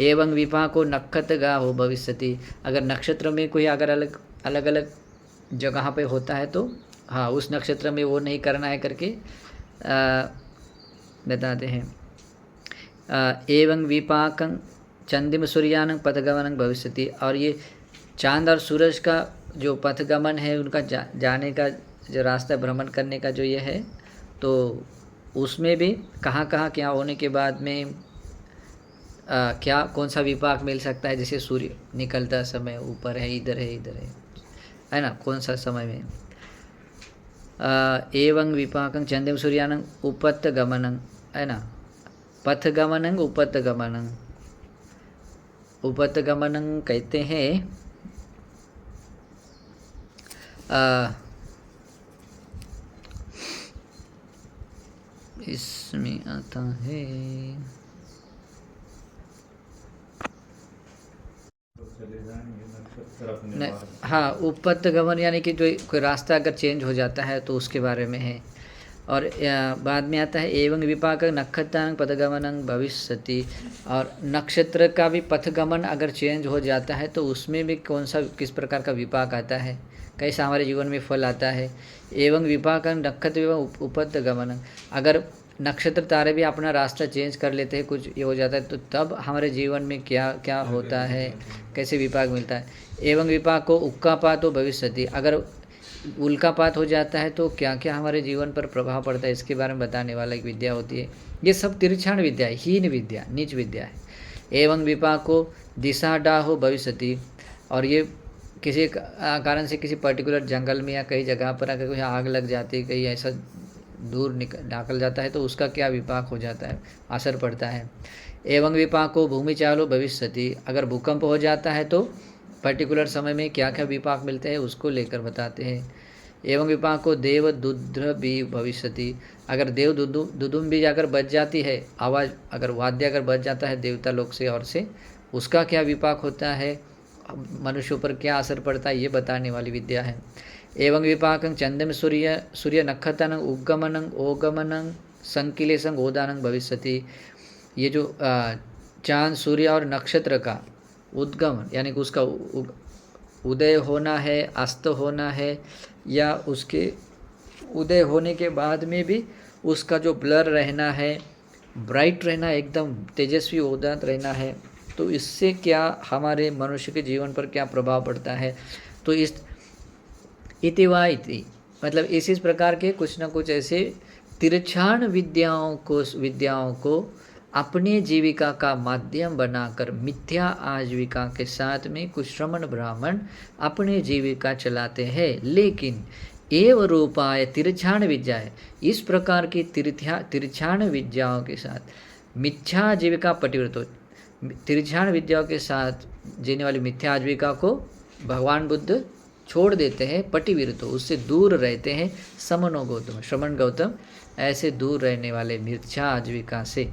एवं विपाको नक्षत्रगाहो भविष्यति। अगर नक्षत्र में कोई अगर अलग अलग जगह पे होता है तो हाँ, उस नक्षत्र में वो नहीं करना है करके बताते हैं। एवं विपाकं चंदिम सूर्यानं पथगमनं भविष्यति। और ये चांद और सूरज का जो पथगमन है, उनका जाने का जो रास्ता, भ्रमण करने का जो ये है, तो उसमें भी कहाँ कहाँ क्या होने के बाद में क्या कौन सा विपाक मिल सकता है। जैसे सूर्य निकलता समय ऊपर है, इधर है ना, कौन सा समय में। एवं विपाकं चंदिम सूर्यानं उपत्तगमनं, है ना, पथगमनं उपत्तगमनं। उपत्तगमनं कहते हैं इसमें आता है हाँ, उपत्तगमन यानी कि जो कोई रास्ता अगर चेंज हो जाता है तो उसके बारे में है। और बाद में आता है एवं विपाक नक्षत्रां पथगमनं भविष्यति। और नक्षत्र का भी पथगमन अगर चेंज हो जाता है तो उसमें भी कौन सा किस प्रकार का विपाक आता है, कैसा हमारे जीवन में फल आता है। एवं विपाक नक्षत्र एवं उपत्तगमनं। अगर नक्षत्र तारे भी अपना रास्ता चेंज कर लेते हैं, कुछ ये हो जाता है, तो तब हमारे जीवन में क्या क्या होता है, कैसे विपाक मिलता है। एवं विपाक को उक्कापातो भविष्यति। अगर उल्कापात हो जाता है तो क्या क्या हमारे जीवन पर प्रभाव पड़ता है, इसके बारे में बताने वाला एक विद्या होती है। ये सब तिरछाण विद्या है, हीन विद्या, नीच विद्या है। एवं विपाक को दिशाडाहो भविष्यति। और ये किसी कारण से किसी पर्टिकुलर जंगल में या कई जगह पर अगर कोई आग लग जाती है, कहीं ऐसा दूर निकल जाता है तो उसका क्या विपाक हो जाता है, असर पड़ता है। एवं विपाक को भूमिचालो भविष्यति। अगर भूकंप हो जाता है तो पर्टिकुलर समय में क्या क्या विपाक मिलते हैं उसको लेकर बताते हैं। एवं विपाक को देव दुद्र भी भविष्यति। अगर देव दुदुम भी अगर बच जाती है, आवाज़ अगर वाद्य अगर बच जाता है देवता लोग से और से, उसका क्या विपाक होता है, मनुष्यों पर क्या असर पड़ता है, ये बताने वाली विद्या है। एवं विपाकं चंद्रम सूर्य नक्षत्राणां उद्गमनं ओगमनं संकिलेशं ओदानं भविष्यति। ये जो चांद सूर्य और नक्षत्र का उद्गमन यानी कि उसका उदय होना है, अस्त होना है, या उसके उदय होने के बाद में भी उसका जो ब्लर रहना है, ब्राइट रहना, एकदम तेजस्वी उदात रहना है, तो इससे क्या हमारे मनुष्य के जीवन पर क्या प्रभाव पड़ता है। तो इस इति मतलब इस प्रकार के कुछ न कुछ ऐसे तिरछाण विद्याओं को अपने जीविका का माध्यम बनाकर मिथ्या आजीविका के साथ में कुछ श्रमण ब्राह्मण अपने जीविका चलाते हैं। लेकिन एव रूपाय तिरछाण विद्या है, इस प्रकार की तिरछाण विद्याओं के साथ मिथ्या जीविका पटिव्रतो, तिरछाण विद्याओं के साथ जीने वाली मिथ्या आजीविका को भगवान बुद्ध छोड़ देते हैं, पटिविरतो, उससे दूर रहते हैं। समनो गौतम, श्रमण गौतम ऐसे दूर रहने वाले मिथ्या आजीविका से।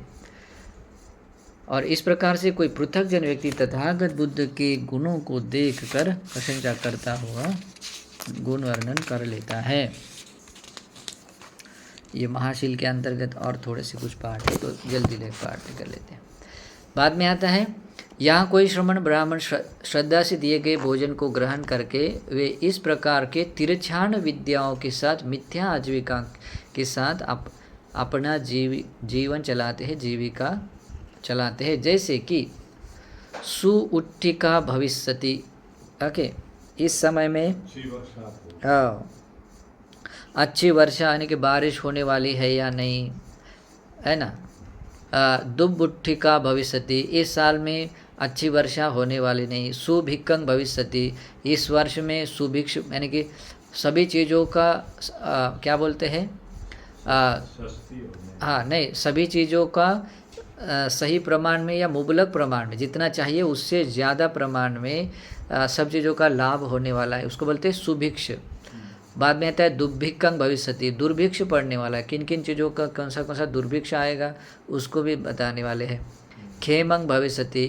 और इस प्रकार से कोई पृथक जन व्यक्ति तथागत बुद्ध के गुणों को देखकर प्रशंसा करता हुआ गुण वर्णन कर लेता है। ये महाशील के अंतर्गत और थोड़े से कुछ पाठ है, तो जल्दी ले पाठ कर लेते हैं। बाद में आता है, यहाँ कोई श्रमण ब्राह्मण श्रद्धा से दिए गए भोजन को ग्रहण करके वे इस प्रकार के तिरछान विद्याओं के साथ मिथ्या आजीविका के साथ अपना जीवन चलाते हैं, जीविका चलाते हैं। जैसे कि सुउट्ठिका भविष्यति, ओके, इस समय में अच्छी वर्षा यानी कि बारिश होने वाली है या नहीं, है ना। दुब्बुट्ठिका भविष्यति, इस साल में अच्छी वर्षा होने वाली नहीं। सुभिक्खं भविष्यति, इस वर्ष में सुभिक्ष यानी कि सभी चीज़ों का क्या बोलते हैं, हाँ नहीं, सभी चीज़ों का सही प्रमाण में या मुबलक प्रमाण में, जितना चाहिए उससे ज़्यादा प्रमाण में सब चीज़ों का लाभ होने वाला है, उसको बोलते हैं सुभिक्ष। बाद में आता है दुर्भिक्षं भविष्यति, दुर्भिक्ष पड़ने वाला है, किन किन चीज़ों का कौन सा दुर्भिक्ष आएगा उसको भी बताने वाले हैं। खेमं भविष्यति,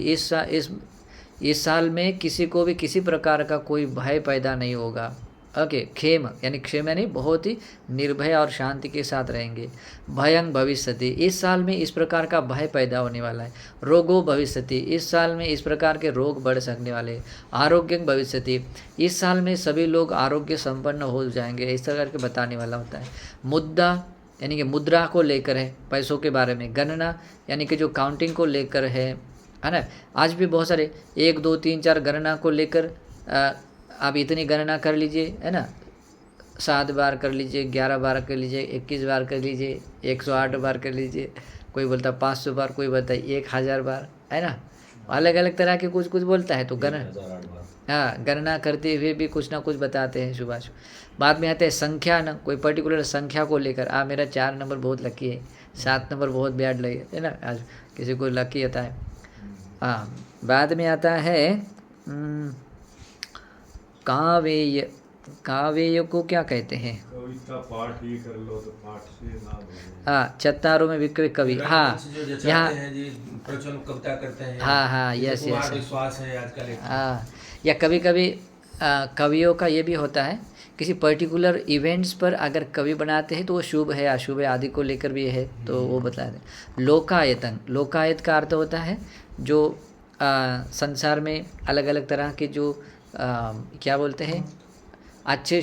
इस साल में किसी को भी किसी प्रकार का कोई भय पैदा नहीं होगा। ओके, खेम यानी क्षेम यानी बहुत ही निर्भय और शांति के साथ रहेंगे। भयं भविष्यति, इस साल में इस प्रकार का भय पैदा होने वाला है। रोगो भविष्यति, इस साल में इस प्रकार के रोग बढ़ सकने वाले। आरोग्यं भविष्यति, इस साल में सभी लोग आरोग्य संपन्न हो जाएंगे, इस तरह के बताने वाला होता है। मुद्दा यानी कि मुद्रा को लेकर है, पैसों के बारे में। गणना यानी कि जो काउंटिंग को लेकर है ना। आज भी बहुत सारे 1 2 3 4 गणना को लेकर आप इतनी गणना कर लीजिए, है ना, 7 बार कर लीजिए, 11 बार कर लीजिए, 21 बार कर लीजिए, 108 बार कर लीजिए, कोई बोलता 500 बार, कोई बोलता 1000 बार, है ना। अलग अलग तरह के कुछ बोलता है। तो गणना करते हुए भी कुछ ना कुछ बताते हैं सुभाष। बाद में आते हैं संख्या न, कोई पर्टिकुलर संख्या को लेकर, मेरा 4 नंबर बहुत लकी है, 7 नंबर बहुत बैड लगे, है ना, आज किसी को लकी आता है। बाद में आता है काव्य को क्या कहते हैं, कविता पाठ ही कर लो तो पाठ से ना चत्तारों में विक्रय कवि, यहाँ प्रचलन कविता करते हैं, हाँ यस विश्वास है आजकल। या कभी कभी कवियों का ये भी होता है, किसी पर्टिकुलर इवेंट्स पर अगर कवि बनाते हैं तो वो शुभ है अशुभ है आदि को लेकर भी है, तो वो बताते हैं। लोकायतन, लोकायत का अर्थ होता है जो संसार में अलग अलग तरह के जो क्या बोलते हैं, अच्छे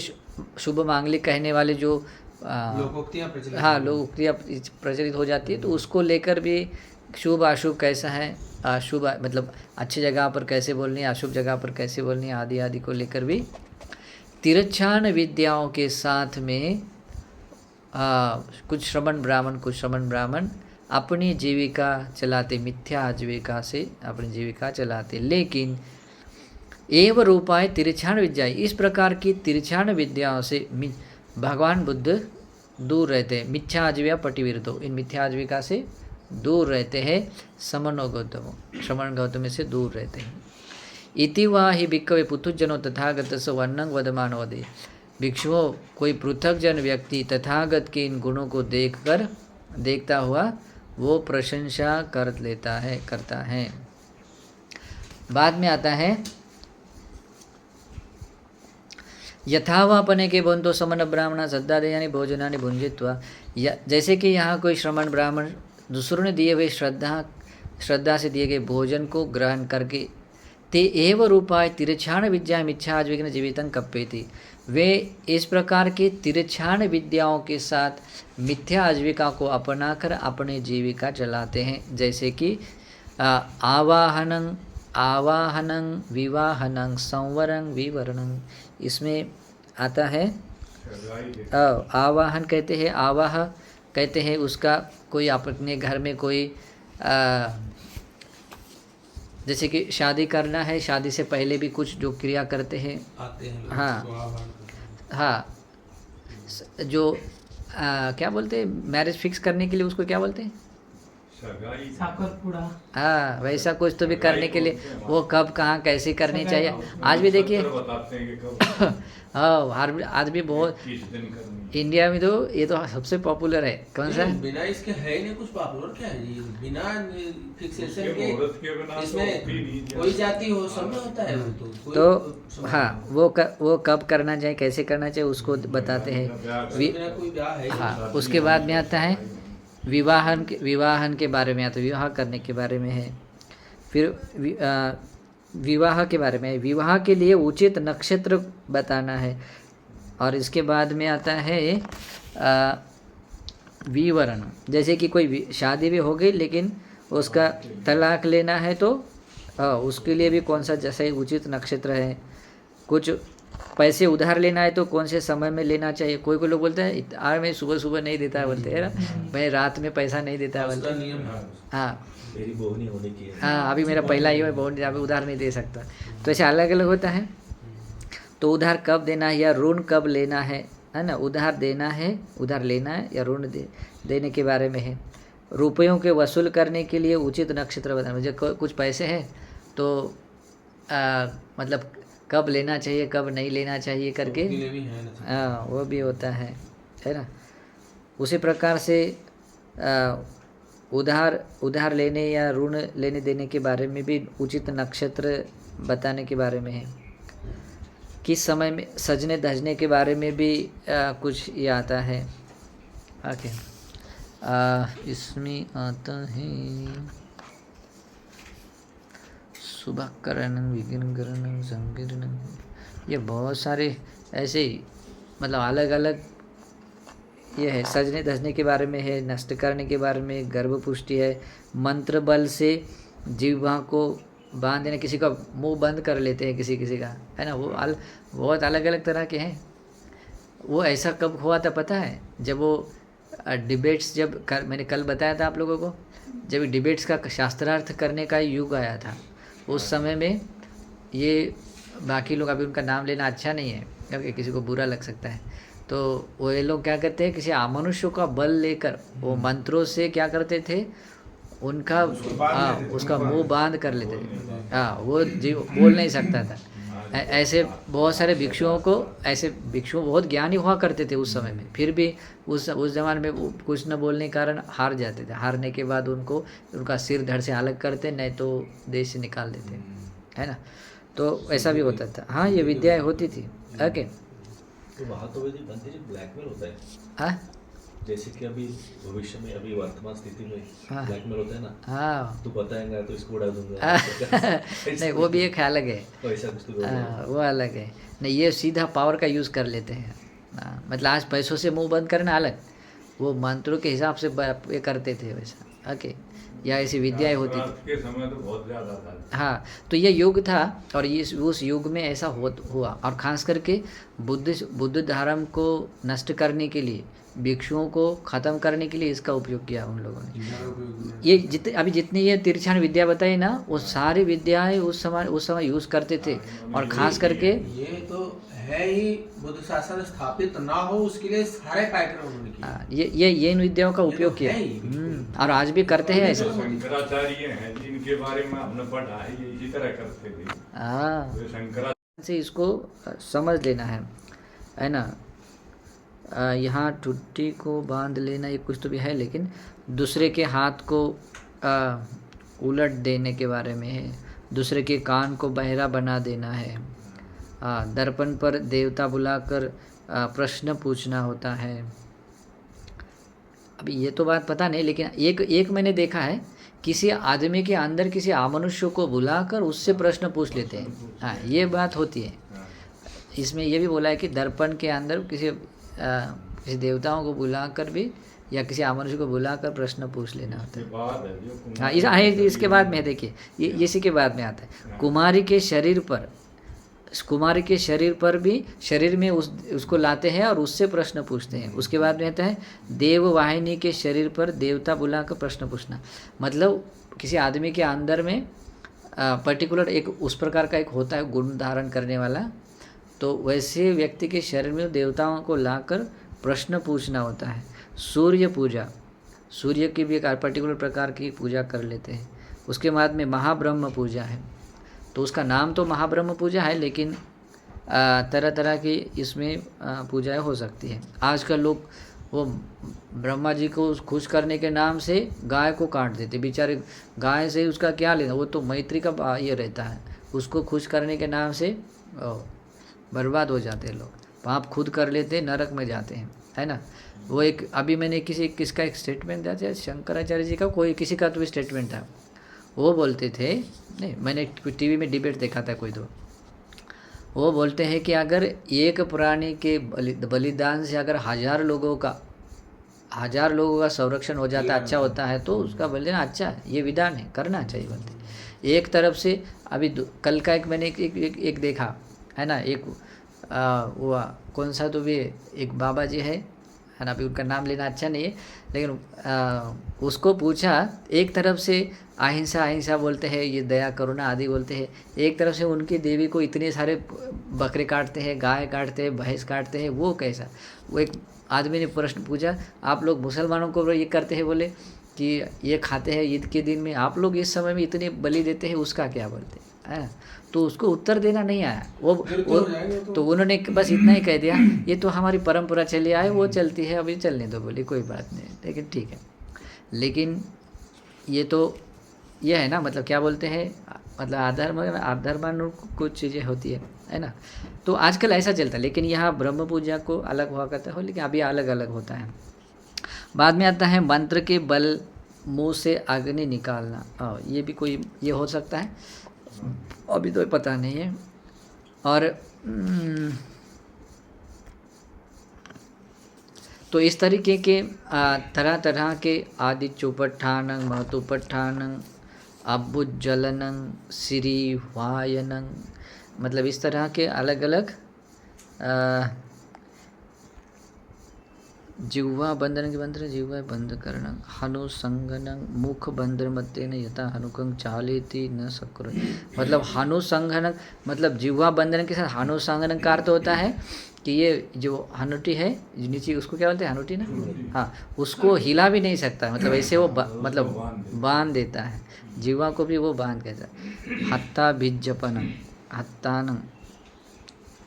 शुभ मांगलिक कहने वाले जो लोकोक्तियाँ प्रचलित, लोकोक्तियाँ प्रचलित हो जाती है, तो उसको लेकर भी शुभ अशुभ कैसा है, शुभ मतलब अच्छी जगह पर कैसे बोलनी है, अशुभ जगह पर कैसे बोलनी है, आदि आदि को लेकर भी तिरछान विद्याओं के साथ में कुछ श्रमण ब्राह्मण अपनी जीविका चलाते, मिथ्या आजीविका से अपनी जीविका चलाते। लेकिन एव रूपाय तिरछान विद्या, इस प्रकार की तिरछान विद्याओं से भगवान बुद्ध दूर रहते हैं। मिथ्या आजीविका पटिविरतो, इन मिथ्या आजीविका से दूर रहते हैं। श्रमण गौतम से दूर रहते हैं। इति वा ही भिक्खवे पुथुजनो तथागतस्य वर्णं वदमानो वदे, भिक्षुओं कोई पृथक जन व्यक्ति तथागत के इन गुणों को देखता हुआ वो प्रशंसा करता है। बाद में आता है यथावापने के बंधो समन ब्राह्मण श्रद्धादेयानि भोजनानि भुंजित्वा, जैसे कि यहाँ कोई श्रमण ब्राह्मण दूसरों ने दिए हुए श्रद्धा से दिए गए भोजन को ग्रहण करके ते एव रूपाय तिरछान विद्या मिथ्या आजीविका जीवितं कप्पेति, वे इस प्रकार के तिरछान विद्याओं के साथ मिथ्या आजीविका को अपनाकर अपनी जीविका चलाते हैं। जैसे कि आवाहनं विवाहनं संवरं विवरणं, इसमें आता है आवाहन कहते हैं, आवाह कहते हैं उसका कोई अपने घर में कोई जैसे कि शादी करना है, शादी से पहले भी कुछ जो क्रिया करते हैं आते हैं लोग, हाँ जो क्या बोलते हैं, मैरिज फिक्स करने के लिए उसको क्या बोलते हैं, सगाई साकरपुड़ा। हाँ वैसा कुछ तो भी करने के लिए बोलते हैं वो कब कहाँ कैसे करनी चाहिए। सगाई आज भी देखिए नक्षत्र बताते हैं कि कब हाँ आज भी बहुत किस दिन करनी। इंडिया में तो ये तो सबसे पॉपुलर है। कौन सा नहीं, बिना इसके है ही नहीं कुछ पॉपुलर क्या है जी, बिना फिक्सेशन इसके के मुहूर्त के बिना तो होती नहीं इसमें है। कोई जाति हो सब में होता है वो कोई तो समझ हाँ नहीं। वो कब करना चाहिए कैसे करना चाहिए उसको बताते हैं। बिना कोई ब्याह है ही हाँ नहीं। उसके बाद में आता है विवाहन के बारे में आता है, विवाह करने के बारे में है। फिर विवाह के बारे में है, विवाह के लिए उचित नक्षत्र बताना है। और इसके बाद में आता है विवरण, जैसे कि कोई शादी भी हो गई लेकिन उसका तलाक लेना है तो उसके लिए भी कौन सा जैसे उचित नक्षत्र है। कुछ पैसे उधार लेना है तो कौन से समय में लेना चाहिए। कोई लोग बोलते हैं मैं सुबह सुबह नहीं देता बोलते हैं ना, मैं रात में पैसा नहीं देता बोलते उसका नियम है। हाँ मेरी बहू नहीं होने की है। हाँ अभी मेरा पहला ही है, बहुत अभी उधार नहीं दे सकता। तो ऐसे अलग अलग होता है। तो उधार कब देना है या ऋण कब लेना है ना। उधार देना है, उधार लेना है या ऋण देने के बारे में है। रुपयों के वसूल करने के लिए उचित नक्षत्र बताना, मुझे कुछ पैसे हैं तो मतलब कब लेना चाहिए कब नहीं लेना चाहिए करके उसके लिए भी है ना। हाँ वो भी होता है ना। उसी प्रकार से उधार लेने या ऋण लेने देने के बारे में भी उचित नक्षत्र बताने के बारे में है। किस समय में सजने धजने के बारे में भी कुछ ये आता है। ओके इसमें आता है शुभकरण विघ्नकरण संकीर्ण, ये बहुत सारे ऐसे ही मतलब अलग अलग ये है। सजने धजने के बारे में है, नष्ट करने के बारे में, गर्भ पुष्टि है, मंत्र बल से जीवा को बांध देना, किसी का मुंह बंद कर लेते हैं किसी का है ना। वो बहुत अलग अलग तरह के हैं। वो ऐसा कब हुआ था पता है, जब वो डिबेट्स मैंने कल बताया था आप लोगों को, जब डिबेट्स का शास्त्रार्थ करने का युग आया था उस समय में ये बाकी लोग, अभी उनका नाम लेना अच्छा नहीं है क्योंकि किसी को बुरा लग सकता है। तो वो ये लोग क्या करते हैं, किसी अमनुष्य का बल लेकर वो मंत्रों से क्या करते थे, उनका उसका मुंह बांध कर लेते थे। हाँ वो जीव बोल नहीं सकता था। ऐसे बहुत सारे भिक्षुओं को, ऐसे भिक्षु बहुत ज्ञानी हुआ करते थे उस समय में, फिर भी उस ज़माने में वो कुछ न बोलने के कारण हार जाते थे। हारने के बाद उनका सिर धड़ से अलग करते, नहीं तो देश से निकाल देते, है ना। तो ऐसा भी होता था। हाँ ये विद्याएं होती थी। ओके तो वहाँ तो वही बंदी जी ब्लैकमेल होता है। हाँ जैसे कि अभी भविष्य में अभी वर्तमान स्थिति में हाँ। ब्लैकमेल होता है ना, हाँ तो बताएंगा तो इसको उड़ा दूंगा। नहीं वो भी एक अलग है। ऐसा कुछ तो हाँ वो अलग है। नहीं ये सीधा पावर का यूज़ कर लेते हैं। हाँ मतलब आज पैसों से मुंह बंद करना अलग, वो मंत्रों के हिसाब से ये करते थे वैसा। ओके या ऐसी विद्याएं होती थी। के समय तो बहुत ज्यादा था। हाँ तो ये युग था और ये उस युग में ऐसा हुआ। और ख़ास करके बुद्ध धर्म को नष्ट करने के लिए, भिक्षुओं को ख़त्म करने के लिए इसका उपयोग किया उन लोगों ने। ये जितनी ये तिरछान विद्या बताई ना, वो सारी विद्याएं उस समय यूज़ करते थे। और ख़ास करके ये तो है ही, बुद्ध शासन स्थापित ना हो उसके लिए सारे कार्यक्रम उन्होंने किए। ये इन विद्याओं का उपयोग किया। और आज भी करते हैं ऐसा। शंकराचार्य हैं जिनके बारे में हमने पढ़ा है, ये इसी तरह करते थे। हाँ तो शंकराचार्य से इसको समझ लेना है ना। यहाँ ठुड्डी को बांध लेना ये कुछ तो भी है, लेकिन दूसरे के हाथ को उलट देने के बारे में है। दूसरे के कान को बहरा बना देना है। दर्पण पर देवता बुलाकर प्रश्न पूछना होता है। अभी ये तो बात पता नहीं, लेकिन एक मैंने देखा है, किसी आदमी के अंदर किसी अमनुष्य को बुलाकर उससे प्रश्न पूछ लेते हैं। हाँ ये बात होती है। इसमें ये भी बोला है कि दर्पण के अंदर किसी देवताओं को बुलाकर भी या किसी अमनुष्य को बुलाकर प्रश्न पूछ लेना होता है। बाद है जो हाँ इसके बाद में है, देखिए ये इसी के बाद में आता है। कुमारी के शरीर पर भी शरीर में उसको लाते हैं और उससे प्रश्न पूछते हैं। उसके बाद में आता है देववाहिनी के शरीर पर देवता बुलाकर प्रश्न पूछना। मतलब किसी आदमी के अंदर में पर्टिकुलर एक उस प्रकार का एक होता है गुण धारण करने वाला, तो वैसे व्यक्ति के शरीर में देवताओं को लाकर प्रश्न पूछना होता है। सूर्य सूर्य की भी एक पर्टिकुलर प्रकार की पूजा कर लेते हैं। उसके बाद में महाब्रह्म पूजा है, तो उसका नाम तो महाब्रह्म पूजा है, लेकिन तरह तरह की इसमें पूजाएं हो सकती है। आजकल लोग वो ब्रह्मा जी को खुश करने के नाम से गाय को काट देते, बेचारे गाय से उसका क्या लेना, वो तो मैत्री का ये रहता है, उसको खुश करने के नाम से बर्बाद हो जाते हैं लोग, पाप खुद कर लेते हैं, नरक में जाते हैं, है ना। वो एक अभी मैंने किसका एक स्टेटमेंट दिया था, शंकराचार्य जी का कोई किसी का तो भी स्टेटमेंट था, वो बोलते थे, नहीं मैंने टीवी में डिबेट देखा था कोई, तो वो बोलते हैं कि अगर एक प्राणी के बलिदान से अगर 1000 लोगों का संरक्षण हो जाता, अच्छा होता है, तो उसका बलिदान अच्छा है, ये विधान है, करना चाहिए बोलते। एक तरफ से अभी कल का एक मैंने एक देखा है ना, एक वो कौन सा तो भी एक बाबा जी है ना, अभी उनका नाम लेना अच्छा नहीं है, लेकिन उसको पूछा, एक तरफ से अहिंसा बोलते हैं, ये दया करुणा आदि बोलते हैं, एक तरफ से उनकी देवी को इतने सारे बकरे काटते हैं, गाय काटते हैं, भैंस काटते हैं, वो कैसा। वो एक आदमी ने प्रश्न पूछा, आप लोग मुसलमानों को ये करते हैं, बोले कि ये खाते हैं ईद के दिन में, आप लोग इस समय में इतने बलि देते हैं, उसका क्या बोलते हैं। तो उसको उत्तर देना नहीं आया, वो तो उन्होंने बस इतना ही कह दिया, ये तो हमारी परंपरा चली आए, वो चलती है, अभी चलने दो, बोली कोई बात नहीं, लेकिन ठीक है। लेकिन ये तो ये है ना, मतलब क्या बोलते हैं, मतलब आधर्मानु कुछ चीज़ें होती है ना। तो आजकल ऐसा चलता है, लेकिन यहाँ ब्रह्म पूजा को अलग हुआ करता है, लेकिन अभी अलग अलग होता है। बाद में आता है मंत्र के बल मुंह से अग्नि निकालना, ये भी कोई ये हो सकता है, अभी तो पता नहीं है। और तो इस तरीके के तरह तरह के आदि चौपट्ठानंग, महतुपट्ठानंग, अबुज्जलनंग, सिरी वायनंग, मतलब इस तरह के अलग अलग जिह्वा बंधन के मंत्र, जिह्वा बंध करणं, हनुसंगनं, मुख बंधन मतेन यथा हनुकं चालेति न शक्र, मतलब हनुसंगनं मतलब जिह्वा बंधन के साथ हनुसंगनं का अर्थ होता है कि ये जो हनुटी है नीचे, उसको क्या बोलते हैं, हनुटी ना, हाँ, उसको हिला भी नहीं सकता, मतलब ऐसे वो मतलब बांध देता है, जिह्वा को भी वो बांध देता है। हत्ता भिज्जपनं, हत्तानं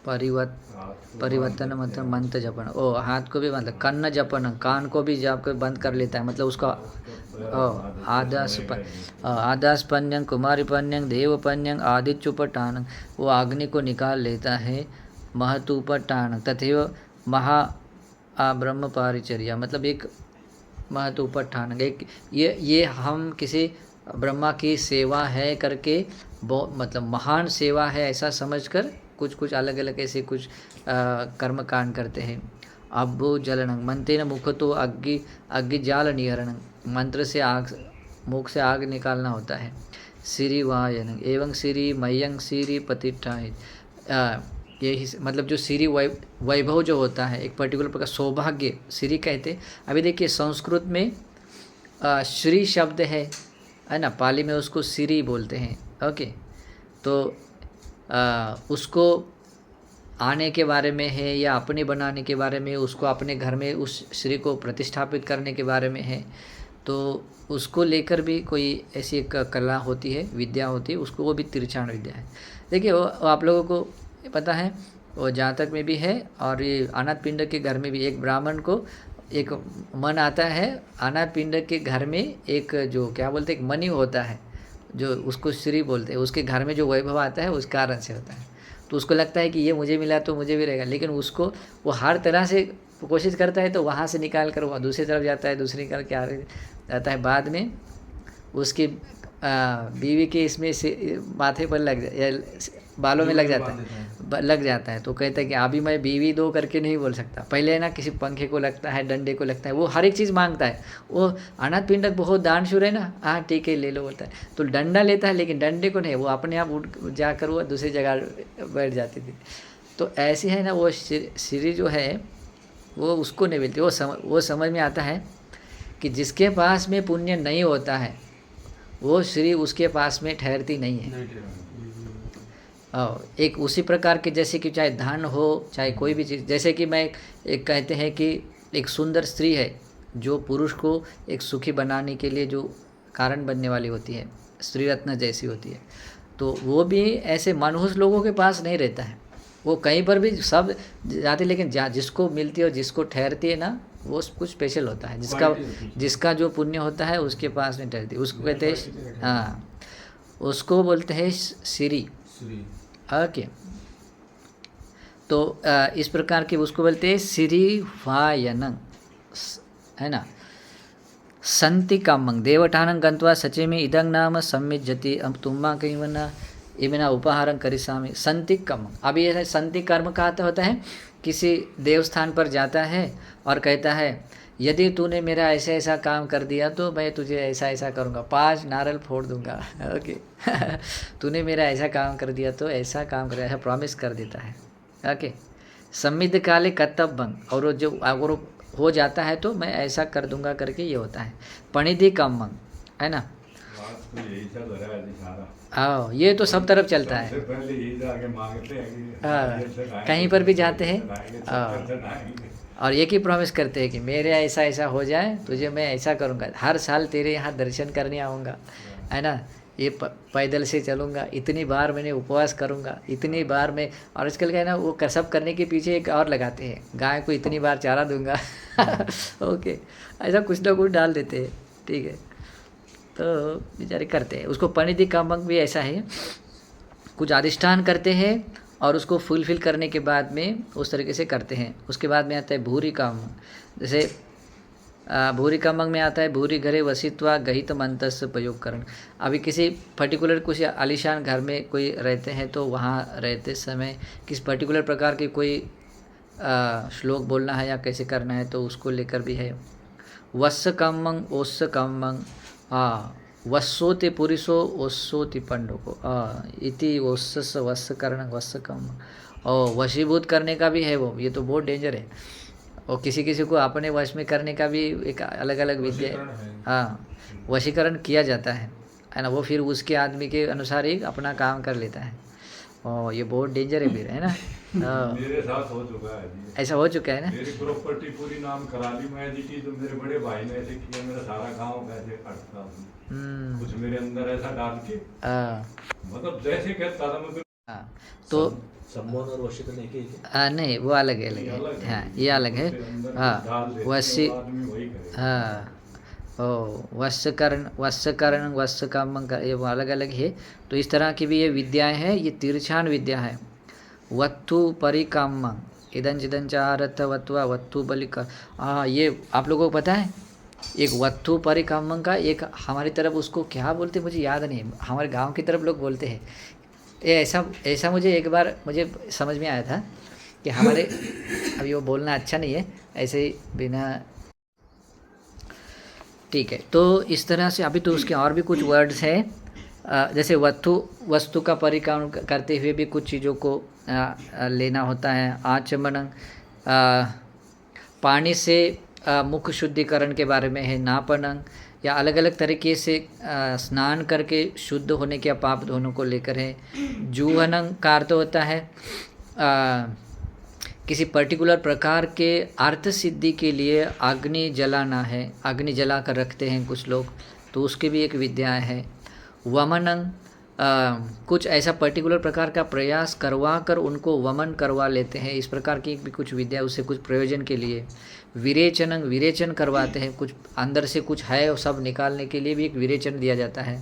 परिवर्तन मतलब मंत्र जपन, ओ हाथ को भी मतलब कन्न जपन, कान को भी जप बंद कर लेता है, मतलब उसका आदासपन्यंग, कुमारीपन्यंग, देवपन्यंग, आदित्युपटानंग, वो अग्नि को निकाल लेता है। महतुपटानंग तथैव महा ब्रह्म पारिचर्या, मतलब एक महतुपटानंग, एक ये हम किसी ब्रह्मा की सेवा है करके, मतलब महान सेवा है ऐसा समझकर कुछ अलग अलग ऐसे कुछ कर्म कांड करते हैं। अब्बु जलनंग, मंत्रेण मुखतो अग्नि जाल निहरणंग, मंत्र से आग, मुख से आग निकालना होता है। सिरी वायनंग एवं सिरी मयंग सिरी प्रतिष्ठाहित, यही मतलब जो सिरी वैभव जो होता है, एक पर्टिकुलर प्रकार सौभाग्य सिरी कहते। अभी देखिए संस्कृत में श्री शब्द है ना, पाली में उसको सिरी बोलते हैं, ओके। तो उसको आने के बारे में है या अपने बनाने के बारे में, उसको अपने घर में उस श्री को प्रतिष्ठापित करने के बारे में है, तो उसको लेकर भी कोई ऐसी एक कला होती है, विद्या होती है, उसको वो भी तिरछाण विद्या है। देखिए वो आप लोगों को पता है, वो जातक में भी है, और ये अनाथ पिंड के घर में भी एक ब्राह्मण को एक मन आता है, अनाथ पिंड के घर में एक जो क्या बोलते हैं, एक मणि होता है, जो उसको श्री बोलते हैं, उसके घर में जो वैभव आता है उस कारण से होता है। तो उसको लगता है कि ये मुझे मिला तो मुझे भी रहेगा, लेकिन उसको वो हर तरह से कोशिश करता है, तो वहाँ से निकाल कर वो दूसरी तरफ जाता है, दूसरी निकाल के आ जाता है। बाद में उसकी बीवी के इसमें से माथे पर बालों में लग जाता है, तो कहता है कि अभी मैं बीवी दो करके नहीं बोल सकता, पहले ना किसी पंखे को लगता है, डंडे को लगता है, वो हर एक चीज़ मांगता है। वो अनाथ पिंडक बहुत दानशूर है ना, हाँ ठीक है ले लो बोलता है, तो डंडा लेता है, लेकिन डंडे को नहीं, वो अपने आप उठ जाकर वो दूसरी जगह बैठ जाती थी। तो ऐसी है ना, वो श्री जो है वो उसको नहीं मिलती। वो समझ में आता है कि जिसके पास में पुण्य नहीं होता है वो श्री उसके पास में ठहरती नहीं है। एक उसी प्रकार के, जैसे कि चाहे धन हो चाहे कोई भी चीज़, जैसे कि मैं एक कहते हैं कि एक सुंदर स्त्री है, जो पुरुष को एक सुखी बनाने के लिए जो कारण बनने वाली होती है, स्त्री रत्न जैसी होती है, तो वो भी ऐसे मनहूस लोगों के पास नहीं रहता है। वो कहीं पर भी सब जाते, लेकिन जिसको मिलती है और जिसको ठहरती है ना, वो कुछ स्पेशल होता है। जिसका जो पुण्य होता है उसके पास नहीं ठहरती, उसको कहते हैं, हाँ, उसको बोलते हैं श्री। ओके, तो इस प्रकार के उसको बोलते हैं श्री वायनं, है ना। संति कामं देवठानं गत्वा सचे में इदं नाम सम्मिज्यति तुम्मा कैवना इमना उपहारं करिष्यामि। संति कर्म, अभी ये संति कर्म का अर्थ होता है किसी देवस्थान पर जाता है और कहता है यदि तूने मेरा ऐसा ऐसा काम कर दिया तो मैं तुझे ऐसा ऐसा करूँगा, 5 नारियल फोड़ दूंगा। ओके तूने मेरा ऐसा काम कर दिया तो ऐसा काम कर, ऐसा प्रॉमिस कर देता है। ओके, सम्मिद काले कर्तव्यं, और जो अगर हो जाता है तो मैं ऐसा कर दूंगा करके ये होता है। पणिधि कामं, है ना। बात तो यही चल रहा है जी सारा। हाँ, ये तो सब तरफ चलता है। सबसे पहले यही जाके मांगते हैं कि हाँ, कहीं पर भी जाते हैं और एक ही प्रॉमिस करते हैं कि मेरे ऐसा ऐसा हो जाए, तुझे मैं ऐसा करूँगा, हर साल तेरे यहाँ दर्शन करने आऊँगा, है ना, ये पैदल से चलूँगा, इतनी बार मैंने उपवास करूँगा, इतनी बार मैं, और आजकल क्या है ना, वो सब करने के पीछे एक और लगाते हैं, गाय को इतनी बार चारा दूंगा। ओके, ऐसा कुछ ना कुछ डाल देते हैं, ठीक है। तो बेचारे करते हैं उसको। परिधि कामक भी ऐसा है, कुछ अधिष्ठान करते हैं और उसको फुलफिल करने के बाद में उस तरीके से करते हैं। उसके बाद में आता है भूरि काम, जैसे भूरि कामक में आता है भूरि घरे वसित्वा गहित मंतस प्रयोगकरण। अभी किसी पर्टिकुलर कुछ आलीशान घर में कोई रहते हैं तो वहाँ रहते समय किस पर्टिकुलर प्रकार की कोई श्लोक बोलना है या कैसे करना है, तो उसको लेकर भी है। वस्य कामं ओस्य कामं वस्सोति पुरुषो ओस्सोति पंडको इति वस्य वस्य करण वस्य काम, और वशीभूत करने का भी है वो, ये तो बहुत डेंजर है। और किसी किसी को अपने वश में करने का भी एक अलग अलग विद्या है। हाँ, वशीकरण किया जाता है ना, वो फिर उसके आदमी के अनुसार ही अपना काम कर लेता है। और ये बहुत डेंजर है फिर, है ना। मेरे साथ हो चुका है जी, ऐसा हो चुका है ना। मेरी प्रॉपर्टी पूरी नाम करा ली मैं जी की, तो मेरे बड़े भाई ने ऐसे किया, मेरा सारा गांव कैसे काटता हूँ, कुछ मेरे अंदर ऐसा डाल के, मतलब जैसे कहता था मैं। हाँ, तो सम्मोहन और वशीकरण एक ही है? नहीं, वो अलग है, अलग है। हाँ, ये अलग है। हाँ, वशी, हाँ, ओ वश्यकरण वश्य कामं, ये वो अलग अलग है। तो इस तरह की भी ये विद्याएं हैं, ये तिरछान विद्या है। वत्थु परिकामं इदं चिदं चारथ वत्वा वत्थु बलिका। हाँ, ये आप लोगों को पता है, एक वत्थु परिकामं का एक हमारी तरफ उसको क्या बोलते मुझे याद नहीं है, हमारे गांव की तरफ लोग बोलते हैं। ये ऐसा मुझे एक बार मुझे समझ में आया था कि हमारे, अभी वो बोलना अच्छा नहीं है ऐसे ही बिना, ठीक है। तो इस तरह से अभी तो उसके और भी कुछ वर्ड्स हैं, जैसे वस्तु का परिक्रमण करते हुए भी कुछ चीज़ों को लेना होता है। आचमन, पानी से मुख शुद्धिकरण के बारे में है। नापनंग, या अलग अलग तरीके से स्नान करके शुद्ध होने के पाप दोनों को लेकर है। जूहनंग का अर्थ होता है किसी पर्टिकुलर प्रकार के अर्थ सिद्धि के लिए अग्नि जलाना है, अग्नि जला कर रखते हैं कुछ लोग, तो उसकी भी एक विद्या है। वमनंग, कुछ ऐसा पर्टिकुलर प्रकार का प्रयास करवा कर उनको वमन करवा लेते हैं, इस प्रकार की भी कुछ विद्या, उससे कुछ प्रयोजन के लिए। विरेचनंग, विरेचन करवाते हैं, कुछ अंदर से कुछ है और सब निकालने के लिए भी एक विरेचन दिया जाता है,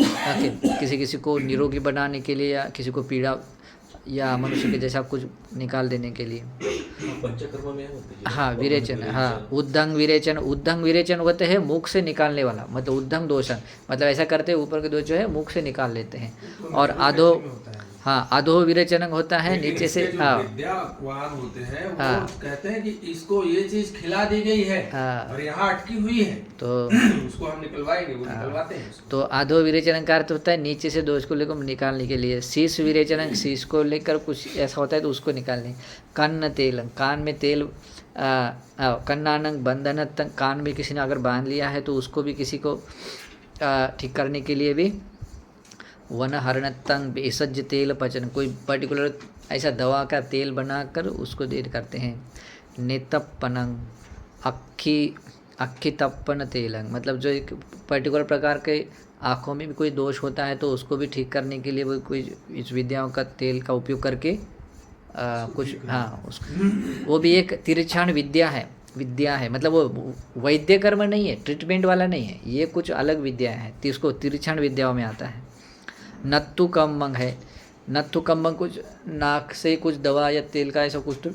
ताकि किसी को निरोगी बनाने के लिए या किसी को पीड़ा या मनुष्य के जैसा कुछ निकाल देने के लिए। पंचकर्म में होते हैं। हाँ, विरेचन, हाँ, उद्धंग विरेचन होते हैं मुख से निकालने वाला, मतलब उद्धंग दोषण, मतलब ऐसा करते हैं ऊपर के दोष जो है मुख से निकाल लेते हैं। और अधो, हाँ, अधो विरेचन होता है नीचे से। हाँ, विद्यावान होते हैं वो हाँ, कहते हैं कि इसको ये चीज खिला दी गई है, हाँ, और यहाँ अटकी हुई है, तो उसको हम निकलवाएंगे, वो निकलवाते हैं उसको। तो अधो विरेचन का अर्थ होता है नीचे से दोष को लेकर निकालने के लिए। शीश विरेचन, शीश को लेकर कुछ ऐसा होता है तो उसको निकालने। कन्न तेल, कान में तेल, कन्नानंग बंधन, कान में किसी ने अगर बांध लिया है तो उसको भी किसी को ठीक करने के लिए भी। वन हरणतंग भेषज तेल पचन, कोई पर्टिकुलर ऐसा दवा का तेल बनाकर उसको देर करते हैं। नेतपनंग, अक्खी तप्पन तेलंग, मतलब जो एक पर्टिकुलर प्रकार के आँखों में भी कोई दोष होता है तो उसको भी ठीक करने के लिए वो कोई इस विद्याओं का तेल का उपयोग करके कुछ वो भी एक तिरछाण विद्या है, मतलब वो वैद्य कर्म नहीं है, ट्रीटमेंट वाला नहीं है, ये कुछ अलग विद्या है, तो इसको तिरछाण विद्याओं में आता है। नत्थु कम्मंग है, नत्थु कम्मंग कुछ नाक से कुछ दवा या तेल का ऐसा कुछ तो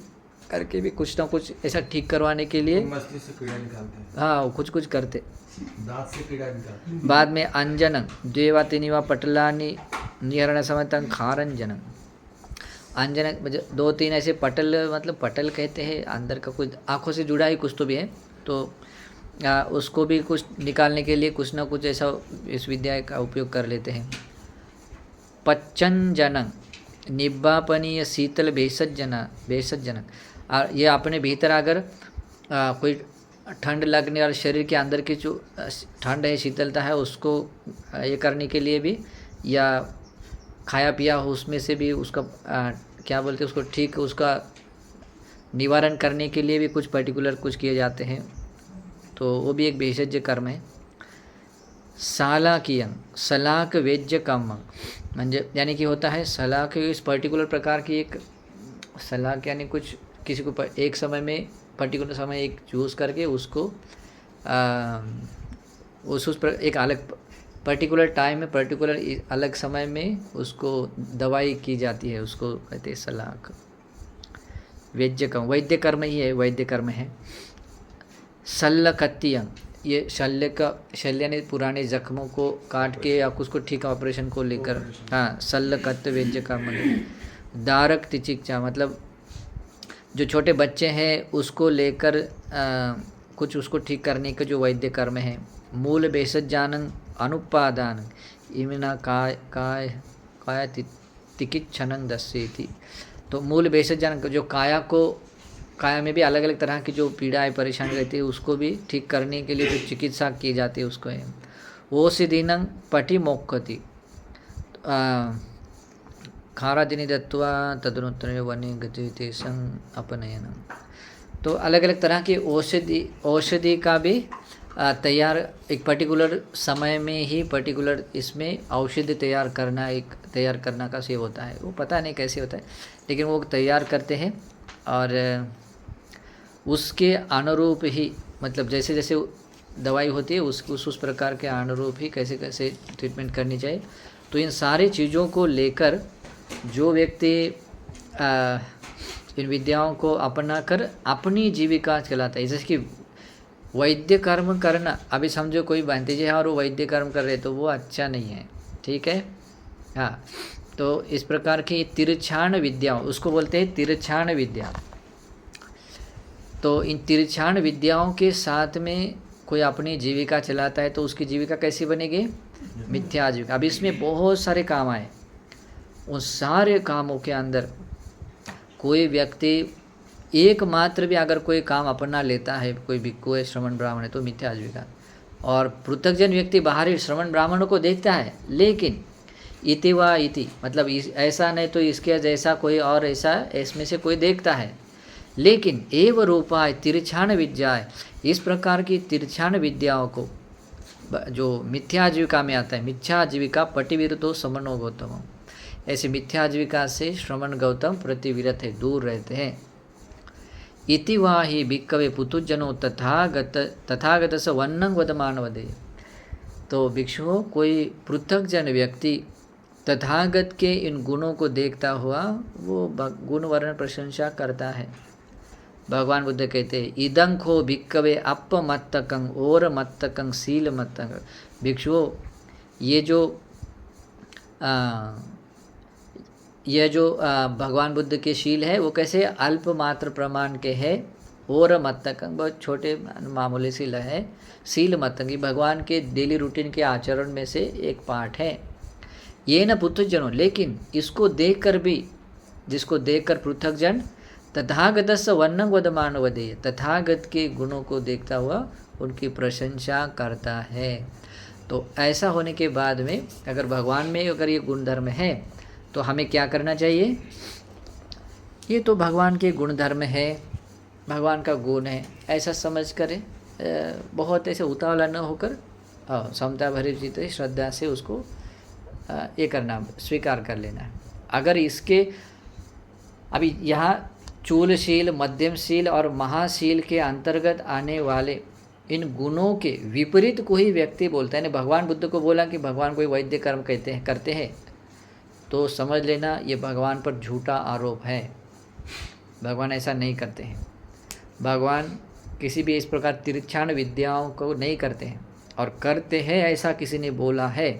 करके भी कुछ ना कुछ ऐसा ठीक करवाने के लिए मस्तिष्क से कीड़ा निकालते हैं, हाँ कुछ करते। दांत से कीड़ा निकालते हैं। बाद में अंजनं द्वेवा तिनिवा पटलानि निहरण समतं खारंजनं, अंजन मतलब 2-3 ऐसे पटल, मतलब पटल कहते हैं अंदर का कुछ आँखों से जुड़ा ही कुछ तो भी है, तो उसको भी कुछ निकालने के लिए कुछ ना कुछ ऐसा इस विद्या का उपयोग कर लेते हैं। पच्चंजनं निब्बापनीय शीतल भेषजनक, ये अपने भीतर अगर कोई ठंड लगने और शरीर के अंदर की जो ठंड है, शीतलता है, उसको ये करने के लिए भी, या खाया पिया हो उसमें से भी उसका क्या बोलते हैं उसको ठीक उसका निवारण करने के लिए भी कुछ पर्टिकुलर कुछ किए जाते हैं, तो वो भी एक भेषज कर्म है। सालाकियं सलाक वेज्य कर्म, म्हणजे यानी कि होता है सलाक इस पर्टिकुलर प्रकार की एक सलाक, यानी कुछ किसी को एक समय में पर्टिकुलर समय एक चूज करके उसको उस पर एक अलग पर्टिकुलर टाइम में पर्टिकुलर अलग समय में उसको दवाई की जाती है, उसको कहते हैं सलाक। वैद्य कर्म वैद्य कर्म ही है, वैद्य कर्म है। शल्यकत्तियं, ये शल्य ने पुराने जख्मों को काट के या उसको ठीक ऑपरेशन को लेकर, हाँ शल्यकत्त वैद्य कर्म। दारक तिचिक्षा, मतलब जो छोटे बच्चे हैं उसको लेकर कुछ उसको ठीक करने का जो वैद्य कर्म है। मूल भेषजानं अनुपादान इमिना काय तिकिच्छनं दस्येति, तो मूल भेषजान जो काया में भी अलग अलग तरह की जो पीड़ाएं परेशानी रहती है उसको भी ठीक करने के लिए जो चिकित्सा की जाती है उसको है। ओषधिनं पटि मोक्षति खारादिनी दत्वा तदनुत्तरे वने गति तेषं अपनयनं, तो अलग अलग तरह की औषधि का भी तैयार एक पर्टिकुलर समय में ही पर्टिकुलर इसमें औषधि तैयार करना का सेव होता है, वो पता नहीं कैसे होता है लेकिन वो तैयार करते हैं, और उसके अनुरूप ही मतलब जैसे जैसे दवाई होती है उस प्रकार के अनुरूप ही कैसे कैसे ट्रीटमेंट करनी चाहिए। तो इन सारी चीज़ों को लेकर जो व्यक्ति इन विद्याओं को अपना कर अपनी जीविका चलाता है, जैसे कि वैद्य कर्म करना, अभी समझो कोई भांति जी है और वो वैद्य कर्म कर रहे तो वो अच्छा नहीं है, ठीक है। हाँ, तो इस प्रकार की तिरछाण विद्याओं उसको बोलते हैं तिरछाण विद्या। तो इन तिरछाण विद्याओं के साथ में कोई अपनी जीविका चलाता है तो उसकी जीविका कैसी बनेगी? मिथ्या आजीविका। अब इसमें बहुत सारे काम आए, उन सारे कामों के अंदर कोई व्यक्ति एकमात्र भी अगर कोई काम अपना लेता है, कोई भिक्षु है, श्रमण ब्राह्मण है, तो मिथ्या आजीविका। और पृथकजन व्यक्ति बाहरी श्रमण ब्राह्मणों को देखता है लेकिन इति वा इति मतलब ऐसा नहीं तो इसके जैसा कोई और ऐसा इसमें से कोई देखता है, लेकिन एव रूपाय तिरछाण विद्याएं, इस प्रकार की तिरछाण विद्याओं को जो मिथ्या आजीविका में आता है, मिथ्या आजीविका पटिविरतो समनो गौतम, ऐसे मिथ्या आजीविका से श्रमण गौतम प्रतिविरत है, दूर रहते हैं। इति वा ही भिक्खवे पुतुजनो तथागत स वन्नं वदमान वदे, तो भिक्षुओं कोई पृथक जन व्यक्ति तथागत के इन गुणों को देखता हुआ वो गुण वर्ण प्रशंसा करता है। भगवान बुद्ध कहते हैं इदं खो भिक्खवे अपमत्तकं और मत्तकं शील मत्तकं, भिक्षुओं ये जो भगवान बुद्ध के शील है वो कैसे अल्प मात्र प्रमाण के है, और मत्तकं बहुत छोटे मामूली शील है, शील मत्तकं भगवान के डेली रूटीन के आचरण में से एक पार्ट है। ये न पृथकजनों, लेकिन इसको देखकर भी, जिसको देखकर पृथकजन तथागतस्य वर्णं वदमान वदे, तथागत के गुणों को देखता हुआ उनकी प्रशंसा करता है। तो ऐसा होने के बाद में अगर भगवान में अगर ये गुणधर्म है तो हमें क्या करना चाहिए? ये तो भगवान के गुणधर्म है, भगवान का गुण है, ऐसा समझ करें बहुत ऐसे उतावला न होकर समता भरी चित्त श्रद्धा से उसको ये करना, स्वीकार कर लेना है। अगर इसके अभी यहाँ चूलशील, मध्यमशील और महाशील के अंतर्गत आने वाले इन गुणों के विपरीत कोई व्यक्ति बोलता है ना, भगवान बुद्ध को बोला कि भगवान कोई वैद्य कर्म करते हैं तो समझ लेना ये भगवान पर झूठा आरोप है। भगवान ऐसा नहीं करते हैं। भगवान किसी भी इस प्रकार तिरछाण विद्याओं को नहीं करते हैं, और करते हैं ऐसा किसी ने बोला है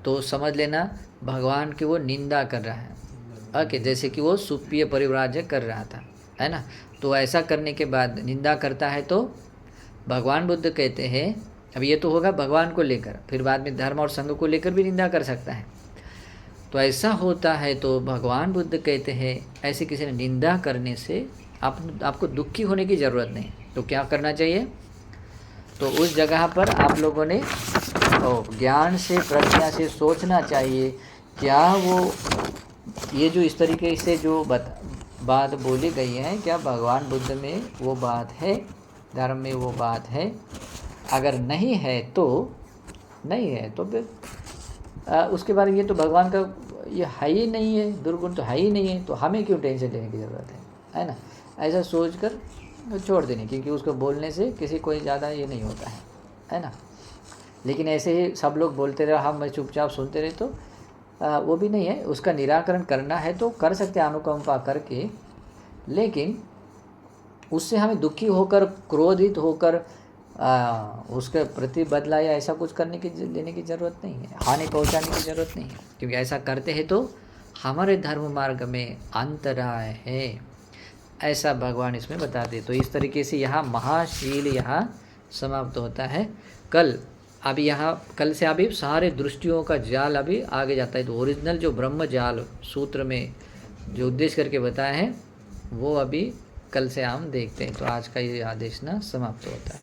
तो समझ लेना भगवान की वो निंदा कर रहा है। ओके, जैसे कि वो सुप्रिय परिव्राजक कर रहा था, है ना। तो ऐसा करने के बाद निंदा करता है तो भगवान बुद्ध कहते हैं, अब ये तो होगा भगवान को लेकर, फिर बाद में धर्म और संघ को लेकर भी निंदा कर सकता है। तो ऐसा होता है तो भगवान बुद्ध कहते हैं ऐसे किसी ने निंदा करने से आपको दुखी होने की ज़रूरत नहीं। तो क्या करना चाहिए, तो उस जगह पर आप लोगों ने ज्ञान से, प्रज्ञा से सोचना चाहिए, क्या वो ये जो इस तरीके से जो बात बोली गई है, क्या भगवान बुद्ध में वो बात है, धर्म में वो बात है। अगर नहीं है तो नहीं है, तो फिर उसके बाद ये तो भगवान का ये है ही नहीं है, दुर्गुण तो है ही नहीं है, तो हमें क्यों टेंशन लेने की ज़रूरत है ना। ऐसा सोचकर छोड़ देने, क्योंकि उसको बोलने से किसी कोई ज़्यादा ये नहीं होता है ना। लेकिन ऐसे ही सब लोग बोलते रहे, हम चुपचाप सुनते रहे, तो वो भी नहीं है। उसका निराकरण करना है तो कर सकते हैं अनुकंपा करके, लेकिन उससे हमें दुखी होकर, क्रोधित होकर उसके प्रति बदला या ऐसा कुछ लेने की ज़रूरत नहीं है, हानि पहुंचाने की ज़रूरत नहीं है, क्योंकि ऐसा करते हैं तो हमारे धर्म मार्ग में अंतराय है, ऐसा भगवान इसमें बताते। तो इस तरीके से यहाँ महाशील यहाँ समाप्त होता है। अभी यहाँ कल से अभी सारे दृष्टियों का जाल अभी आगे जाता है। तो ओरिजिनल जो ब्रह्म जाल सूत्र में जो उद्देश्य करके बताया है वो अभी कल से हम देखते हैं। तो आज का ये आदेश ना समाप्त होता है।